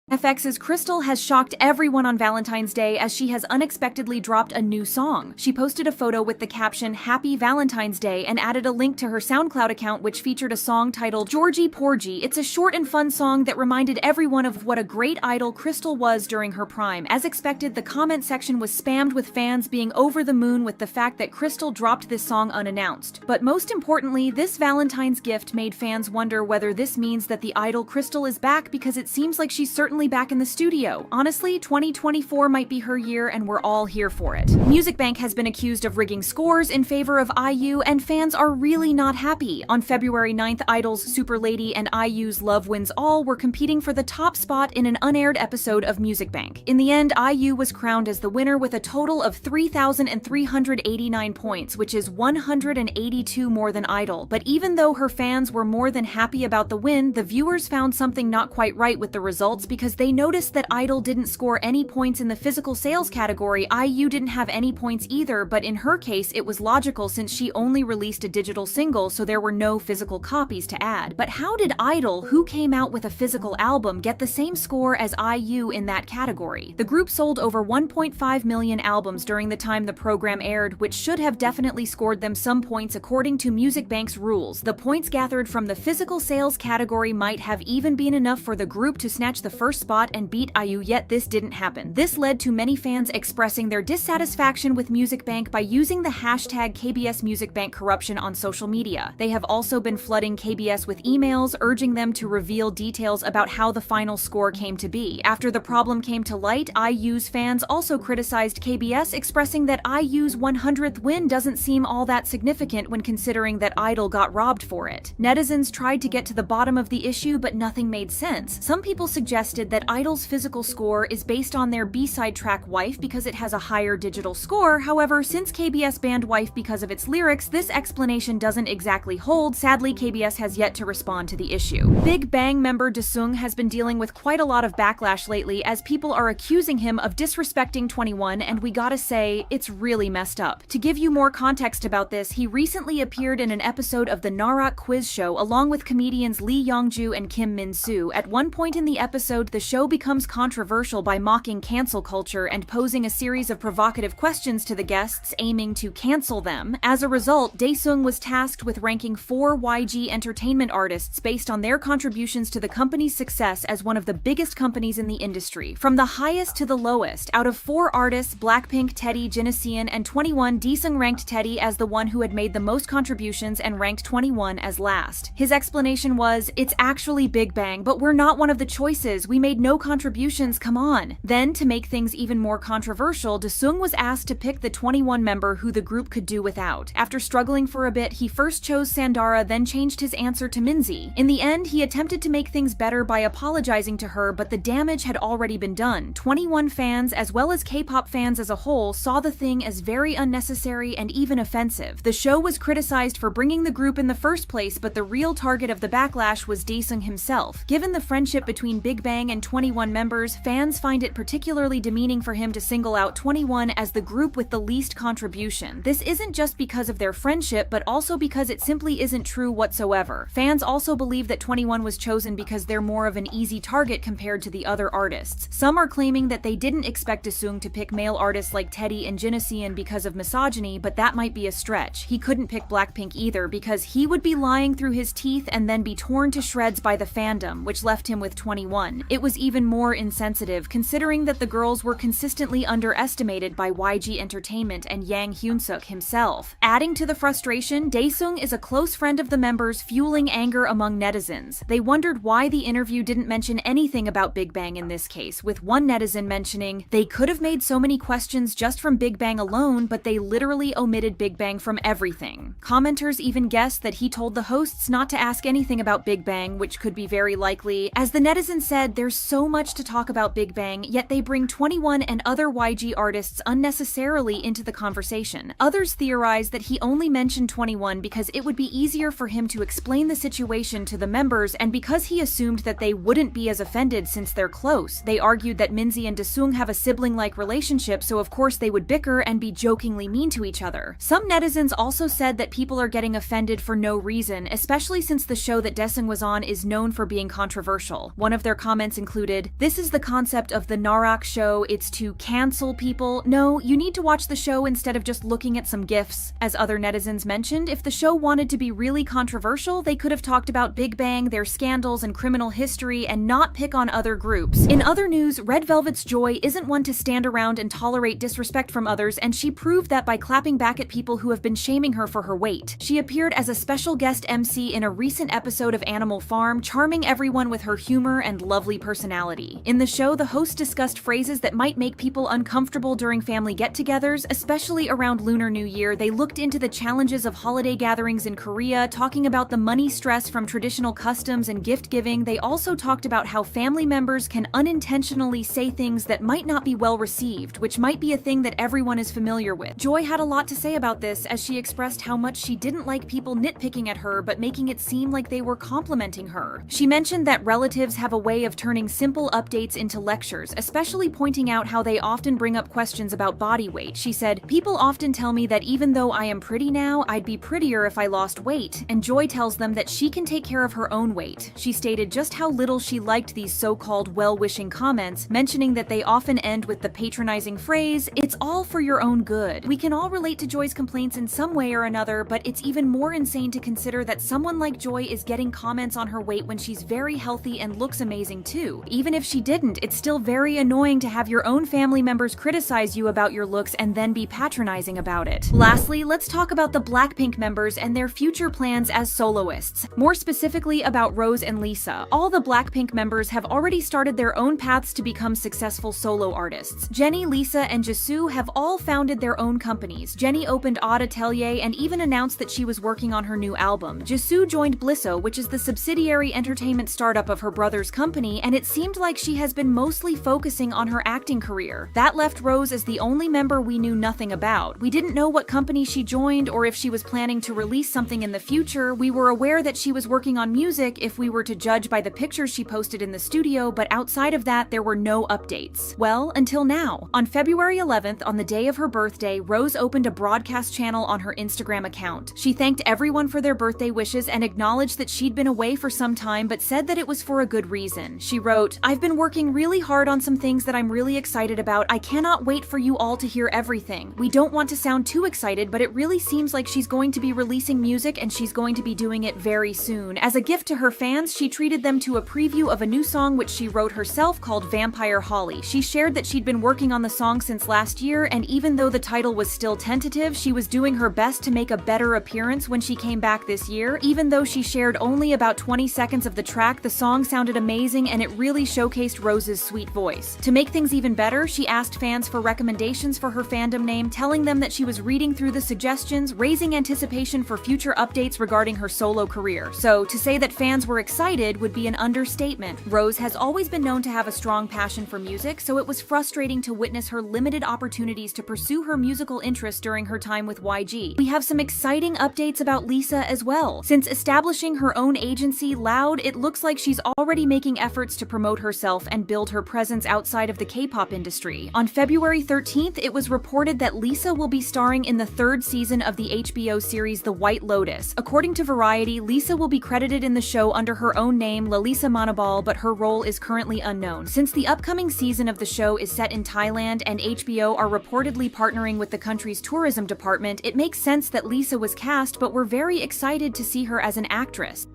FX's Krystal has shocked everyone on Valentine's Day as she has unexpectedly dropped a new song. She posted a photo with the caption "Happy Valentine's Day" and added a link to her SoundCloud account which featured a song titled "Georgie Porgy." It's a short and fun song that reminded everyone of what a great idol Krystal was during her prime. As expected, the comment section was spammed with fans being over the moon with the fact that Krystal dropped this song unannounced. But most importantly, this Valentine's gift made fans wonder whether this means that the idol Krystal is back, because it seems like she's certainly certainly back in the studio. Honestly, 2024 might be her year and we're all here for it. Musicbank has been accused of rigging scores in favor of IU, and fans are really not happy. On February 9th, Idol's Super Lady and IU's Love Wins All were competing for the top spot in an unaired episode of Musicbank. In the end, IU was crowned as the winner with a total of 3,389 points, which is 182 more than Idol. But even though her fans were more than happy about the win, the viewers found something not quite right with the results because they noticed that Idol didn't score any points in the physical sales category. IU didn't have any points either, but in her case it was logical since she only released a digital single, so there were no physical copies to add. But how did Idol, who came out with a physical album, get the same score as IU in that category? The group sold over 1.5 million albums during the time the program aired, which should have definitely scored them some points according to Musicbank's rules. The points gathered from the physical sales category might have even been enough for the group to snatch the first spot and beat IU, yet this didn't happen. This led to many fans expressing their dissatisfaction with Musicbank by using the hashtag KBS Musicbank corruption on social media. They have also been flooding KBS with emails urging them to reveal details about how the final score came to be. After the problem came to light, IU's fans also criticized KBS, expressing that IU's 100th win doesn't seem all that significant when considering that Idol got robbed for it. Netizens tried to get to the bottom of the issue, but nothing made sense. Some people suggested that Idol's physical score is based on their B-side track Wife because it has a higher digital score. However, since KBS banned Wife because of its lyrics, this explanation doesn't exactly hold. Sadly, KBS has yet to respond to the issue. Bigbang member Daesung has been dealing with quite a lot of backlash lately as people are accusing him of disrespecting 21, and we gotta say, it's really messed up. To give you more context about this, he recently appeared in an episode of the Narak quiz show along with comedians Lee Yongju and Kim Min-soo. At one point in the episode, the show becomes controversial by mocking cancel culture and posing a series of provocative questions to the guests aiming to cancel them. As a result, Daesung was tasked with ranking 4 YG entertainment artists based on their contributions to the company's success as one of the biggest companies in the industry. From the highest to the lowest, out of 4 artists, BLACKPINK, Teddy, Jennie, and 21, Daesung ranked Teddy as the one who had made the most contributions and ranked 21 as last. His explanation was, "It's actually Bigbang, but we're not one of the choices. We made no contributions, come on." Then, to make things even more controversial, Daesung was asked to pick the 21 member who the group could do without. After struggling for a bit, he first chose Sandara, then changed his answer to Minzy. In the end, he attempted to make things better by apologizing to her, but the damage had already been done. 21 fans, as well as K-pop fans as a whole, saw the thing as very unnecessary and even offensive. The show was criticized for bringing the group in the first place, but the real target of the backlash was Daesung himself. Given the friendship between Bigbang and 21 members, fans find it particularly demeaning for him to single out 21 as the group with the least contribution. This isn't just because of their friendship, but also because it simply isn't true whatsoever. Fans also believe that 21 was chosen because they're more of an easy target compared to the other artists. Some are claiming that they didn't expect Daesung to pick male artists like Teddy and Jennie because of misogyny, but that might be a stretch. He couldn't pick BLACKPINK either because he would be lying through his teeth and then be torn to shreds by the fandom, which left him with 21. It was even more insensitive considering that the girls were consistently underestimated by YG Entertainment and Yang Hyun-suk himself. Adding to the frustration, Daesung is a close friend of the members, fueling anger among netizens. They wondered why the interview didn't mention anything about Bigbang in this case, with one netizen mentioning, "They could have made so many questions just from Bigbang alone, but they literally omitted Bigbang from everything." Commenters even guessed that he told the hosts not to ask anything about Bigbang, which could be very likely. As the netizen said, there's so much to talk about Bigbang, yet they bring 21 and other YG artists unnecessarily into the conversation. Others theorize that he only mentioned 21 because it would be easier for him to explain the situation to the members, and because he assumed that they wouldn't be as offended since they're close. They argued that Minzy and Daesung have a sibling-like relationship, so of course they would bicker and be jokingly mean to each other. Some netizens also said that people are getting offended for no reason, especially since the show that Daesung was on is known for being controversial. One of their comments included, "This is the concept of the Narak show, it's to cancel people. No, you need to watch the show instead of just looking at some GIFs." As other netizens mentioned, if the show wanted to be really controversial, they could have talked about Bigbang, their scandals, and criminal history, and not pick on other groups. In other news, Red Velvet's Joy isn't one to stand around and tolerate disrespect from others, and she proved that by clapping back at people who have been shaming her for her weight. She appeared as a special guest MC in a recent episode of Animal Farm, charming everyone with her humor and lovely personality. In the show, the host discussed phrases that might make people uncomfortable during family get-togethers, especially around Lunar New Year. They looked into the challenges of holiday gatherings in Korea, talking about the money stress from traditional customs and gift-giving. They also talked about how family members can unintentionally say things that might not be well received, which might be a thing that everyone is familiar with. Joy had a lot to say about this, as she expressed how much she didn't like people nitpicking at her but making it seem like they were complimenting her. She mentioned that relatives have a way of turning simple updates into lectures, especially pointing out how they often bring up questions about body weight. She said, "People often tell me that even though I am pretty now, I'd be prettier if I lost weight," and Joy tells them that she can take care of her own weight. She stated just how little she liked these so-called well-wishing comments, mentioning that they often end with the patronizing phrase, "It's all for your own good." We can all relate to Joy's complaints in some way or another, but it's even more insane to consider that someone like Joy is getting comments on her weight when she's very healthy and looks amazing too. Even if she didn't, it's still very annoying to have your own family members criticize you about your looks and then be patronizing about it. Lastly, let's talk about the BLACKPINK members and their future plans as soloists. More specifically about Rose and Lisa. All the BLACKPINK members have already started their own paths to become successful solo artists. Jennie, Lisa, and Daesung have all founded their own companies. Jennie opened Odd Atelier and even announced that she was working on her new album. Daesung joined Blisso, which is the subsidiary entertainment startup of her brother's company, and it seemed like she has been mostly focusing on her acting career. That left Rose as the only member we knew nothing about. We didn't know what company she joined or if she was planning to release something in the future. We were aware that she was working on music if we were to judge by the pictures she posted in the studio, but outside of that, there were no updates. Well, until now. On February 11th, on the day of her birthday, Rose opened a broadcast channel on her Instagram account. She thanked everyone for their birthday wishes and acknowledged that she'd been away for some time, but said that it was for a good reason. She wrote, "I've been working really hard on some things that I'm really excited about. I cannot wait for you all to hear everything. We don't want to sound too excited, but it really seems like she's going to be releasing music and she's going to be doing it very soon." As a gift to her fans, she treated them to a preview of a new song which she wrote herself called Vampire Holly. She shared that she'd been working on the song since last year, and even though the title was still tentative, she was doing her best to make a better appearance when she came back this year. Even though she shared only about 20 seconds of the track, the song sounded amazing and it really showcased Rose's sweet voice. To make things even better, she asked fans for recommendations for her fandom name, telling them that she was reading through the suggestions, raising anticipation for future updates regarding her solo career. So, to say that fans were excited would be an understatement. Rose has always been known to have a strong passion for music, so it was frustrating to witness her limited opportunities to pursue her musical interests during her time with YG. We have some exciting updates about Lisa as well. Since establishing her own agency, Loud, it looks like she's already making efforts to promote herself and build her presence outside of the K-pop industry. On February 13th, it was reported that Lisa will be starring in the third season of the HBO series The White Lotus. According to Variety, Lisa will be credited in the show under her own name, Lalisa Manabal, but her role is currently unknown. Since the upcoming season of the show is set in Thailand and HBO are reportedly partnering with the country's tourism department, it makes sense that Lisa was cast, but we're very excited to see her as an actress.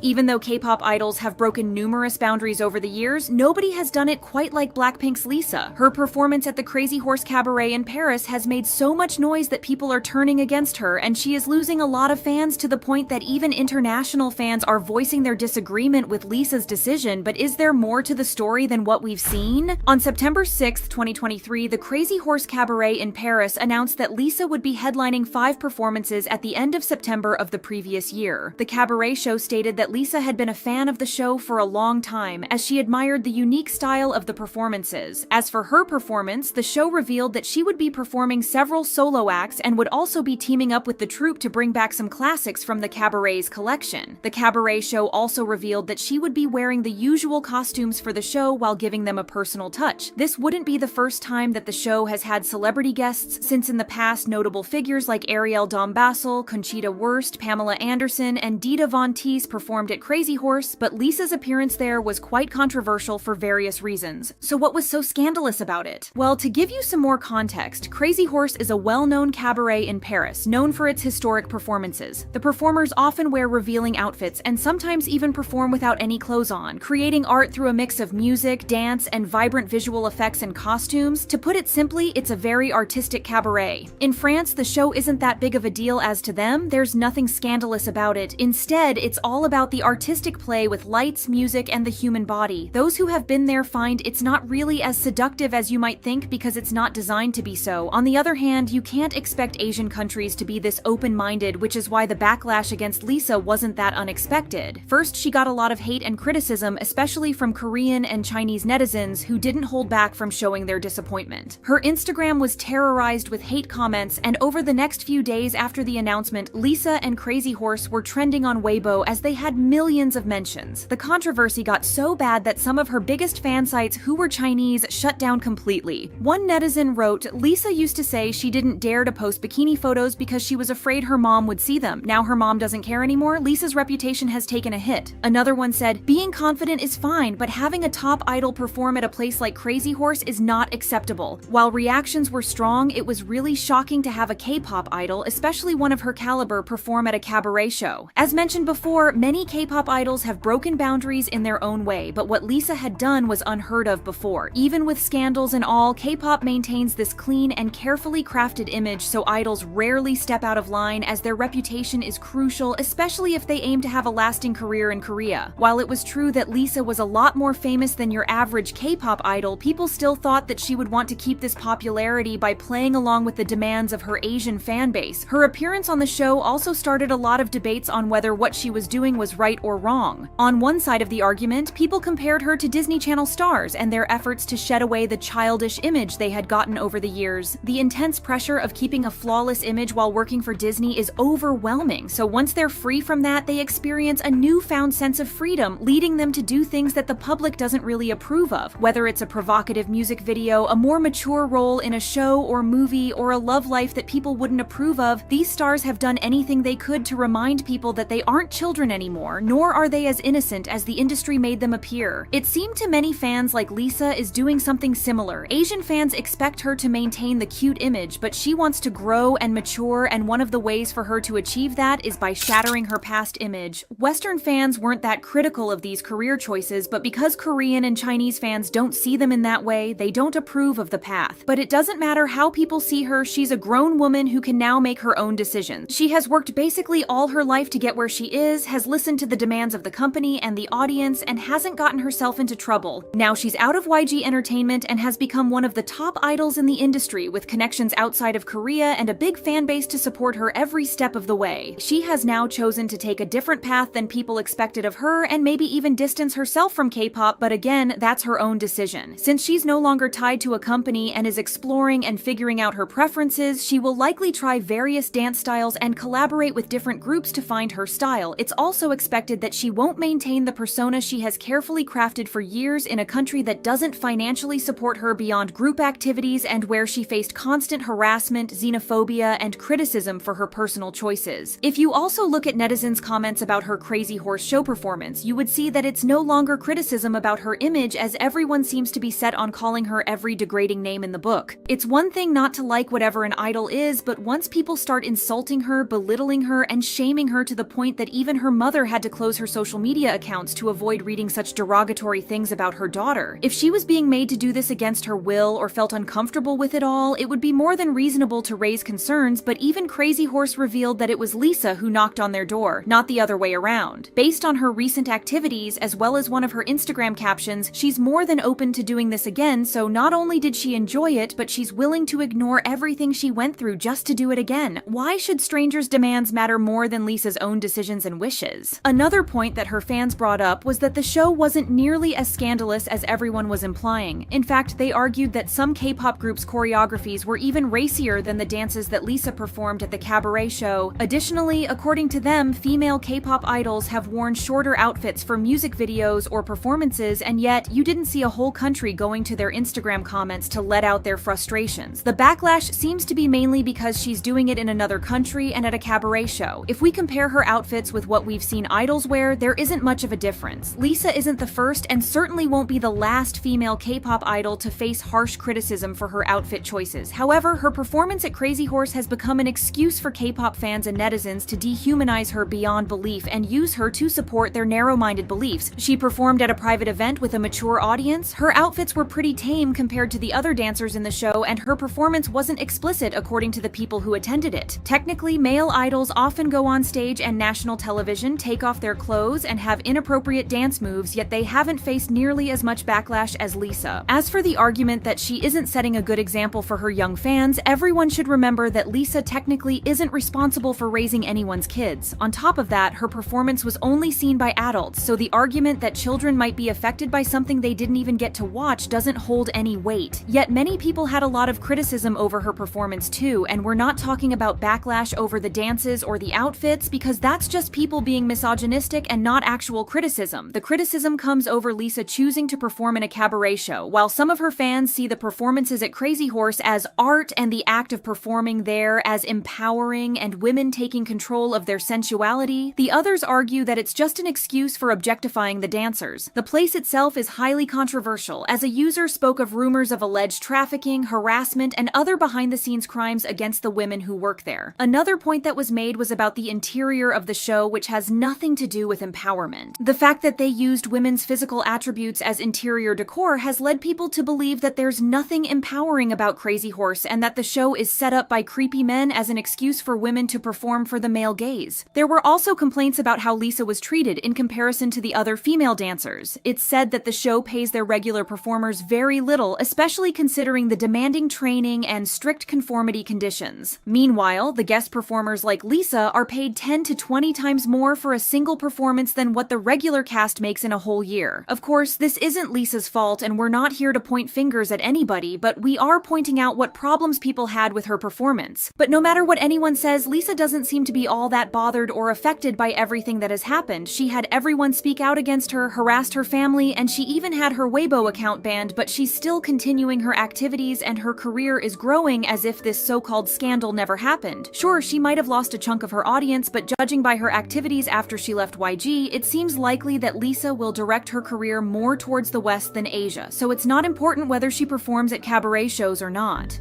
Even though K-pop idols have broken numerous boundaries over the years, nobody has done it quite like BLACKPINK's Lisa. Her performance at the Crazy Horse Cabaret in Paris has made so much noise that people are turning against her, and she is losing a lot of fans to the point that even international fans are voicing their disagreement with Lisa's decision. But is there more to the story than what we've seen? On September 6, 2023, the Crazy Horse Cabaret in Paris announced that Lisa would be headlining 5 performances at the end of September of the previous year. The cabaret show stated that Lisa had been a fan of the show for a long time, as she admired the unique style of the performances. As for her performance, the show revealed that she would be performing several solo acts and would also be teaming up with the troupe to bring back some classics from the cabaret's collection. The cabaret show also revealed that she would be wearing the usual costumes for the show while giving them a personal touch. This wouldn't be the first time that the show has had celebrity guests, since in the past notable figures like Ariel Dombasel, Conchita Wurst, Pamela Anderson, and Dita Von Teese performed at Crazy Horse, but Lisa's appearance there was quite controversial for various reasons. So what was so scandalous about it? Well, to give you some more context, Crazy Horse is a well-known cabaret in Paris, known for its historic performances. The performers often wear revealing outfits and sometimes even perform without any clothes on, creating art through a mix of music, dance, and vibrant visual effects and costumes. To put it simply, it's a very artistic cabaret. In France, the show isn't that big of a deal as to them. There's nothing scandalous about it. Instead, it's all about the artistic play with lights, music, and the human body. Those who have been there find it's not really as seductive as you might think because it's not designed to be so. On the other hand, you can't expect Asian countries to be this open-minded, which is why the backlash against Lisa wasn't that unexpected. First, she got a lot of hate and criticism, especially from Korean and Chinese netizens who didn't hold back from showing their disappointment. Her Instagram was terrorized with hate comments, and over the next few days after the announcement, Lisa and Crazy Horse were trending on Weibo as they had millions of mentions. The controversy got so bad that some of her biggest fan sites who were Chinese shut down completely. One netizen wrote, "Lisa used to say she didn't dare to post bikini photos because she was afraid her mom would see them. Now her mom doesn't care anymore. Lisa's reputation has taken a hit." Another one said, "Being confident is fine, but having a top idol perform at a place like Crazy Horse is not acceptable." While reactions were strong, it was really shocking to have a K-pop idol, especially one of her caliber, perform at a cabaret show. As mentioned before, many K-pop idols have broken boundaries in their own way, but what Lisa had done was unheard of before. Even with scandals and all, K-pop maintains this clean and carefully crafted image, so idols rarely step out of line as their reputation is crucial, especially if they aim to have a lasting career in Korea. While it was true that Lisa was a lot more famous than your average K-pop idol, people still thought that she would want to keep this popularity by playing along with the demands of her Asian fan base. Her appearance on the show also started a lot of debates on whether what she was doing was right or wrong. On one side of the argument, people compared her to Disney Channel stars and their efforts to shed away the childish image they had gotten over the years. The intense pressure of keeping a flawless image while working for Disney is overwhelming, so once they're free from that, they experience a newfound sense of freedom, leading them to do things that the public doesn't really approve of. Whether it's a provocative music video, a more mature role in a show or movie, or a love life that people wouldn't approve of, these stars have done anything they could to remind people that they aren't children anymore, nor are they as innocent as the industry made them appear. It seemed to many fans like Lisa is doing something similar. Asian fans expect her to maintain the cute image, but she wants to grow and mature, and one of the ways for her to achieve that is by shattering her past image. Western fans weren't that critical of these career choices, but because Korean and Chinese fans don't see them in that way, they don't approve of the path. But it doesn't matter how people see her, she's a grown woman who can now make her own decisions. She has worked basically all her life to get where she is, has listened to the demands of the company and the audience, and hasn't gotten herself into trouble. Now she's out of YG Entertainment and has become one of the top idols in the industry, with connections outside of Korea and a big fan base to support her every step of the way. She has now chosen to take a different path than people expected of her, and maybe even distance herself from K-pop, but again, that's her own decision. Since she's no longer tied to a company and is exploring and figuring out her preferences, she will likely try various dance styles and collaborate with different groups to find her style. It's also expected that she won't maintain the persona she has carefully crafted for years in a country that doesn't financially support her beyond group activities and where she faced constant harassment, xenophobia, and criticism for her personal choices. If you also look at netizens' comments about her Crazy Horse show performance, you would see that it's no longer criticism about her image, as everyone seems to be set on calling her every degrading name in the book. It's one thing not to like whatever an idol is, but once people start insulting her, belittling her, and shaming her to the point that even her mother had to close her social media accounts to avoid reading such derogatory things about her daughter. If she was being made to do this against her will or felt uncomfortable with it all, it would be more than reasonable to raise concerns, but even Crazy Horse revealed that it was Lisa who knocked on their door, not the other way around. Based on her recent activities, as well as one of her Instagram captions, she's more than open to doing this again, so not only did she enjoy it, but she's willing to ignore everything she went through just to do it again. Why should strangers' demands matter more than Lisa's own decisions and wishes? Another point that her fans brought up was that the show wasn't nearly as scandalous as everyone was implying. In fact, they argued that some K-pop groups' choreographies were even racier than the dances that Lisa performed at the cabaret show. Additionally, according to them, female K-pop idols have worn shorter outfits for music videos or performances, and yet you didn't see a whole country going to their Instagram comments to let out their frustrations. The backlash seems to be mainly because she's doing it in another country and at a cabaret show. If we compare her outfits with what we've seen idols wear, there isn't much of a difference. Lisa isn't the first and certainly won't be the last female K-pop idol to face harsh criticism for her outfit choices. However, her performance at Crazy Horse has become an excuse for K-pop fans and netizens to dehumanize her beyond belief and use her to support their narrow-minded beliefs. She performed at a private event with a mature audience. Her outfits were pretty tame compared to the other dancers in the show, and her performance wasn't explicit according to the people who attended it. Technically, male idols often go on stage and national television, take off their clothes and have inappropriate dance moves, yet they haven't faced nearly as much backlash as Lisa. As for the argument that she isn't setting a good example for her young fans, everyone should remember that Lisa technically isn't responsible for raising anyone's kids. On top of that, her performance was only seen by adults, so the argument that children might be affected by something they didn't even get to watch doesn't hold any weight. Yet many people had a lot of criticism over her performance too, and we're not talking about backlash over the dances or the outfits, because that's just people being misogynistic and not actual criticism. The criticism comes over Lisa choosing to perform in a cabaret show. While some of her fans see the performances at Crazy Horse as art and the act of performing there as empowering and women taking control of their sensuality, the others argue that it's just an excuse for objectifying the dancers. The place itself is highly controversial, as a user spoke of rumors of alleged trafficking, harassment, and other behind-the-scenes crimes against the women who work there. Another point that was made was about the interior of the show, which has nothing to do with empowerment. The fact that they used women's physical attributes as interior decor has led people to believe that there's nothing empowering about Crazy Horse and that the show is set up by creepy men as an excuse for women to perform for the male gaze. There were also complaints about how Lisa was treated in comparison to the other female dancers. It's said that the show pays their regular performers very little, especially considering the demanding training and strict conformity conditions. Meanwhile, the guest performers like Lisa are paid 10 to 20 times more for a single performance than what the regular cast makes in a whole year. Of course, this isn't Lisa's fault, and we're not here to point fingers at anybody, but we are pointing out what problems people had with her performance. But no matter what anyone says, Lisa doesn't seem to be all that bothered or affected by everything that has happened. She had everyone speak out against her, harassed her family, and she even had her Weibo account banned, but she's still continuing her activities and her career is growing as if this so-called scandal never happened. Sure, she might have lost a chunk of her audience, but judging by her activities after she left YG, it seems likely that Lisa will direct her career more towards the West than Asia, so it's not important whether she performs at cabaret shows or not.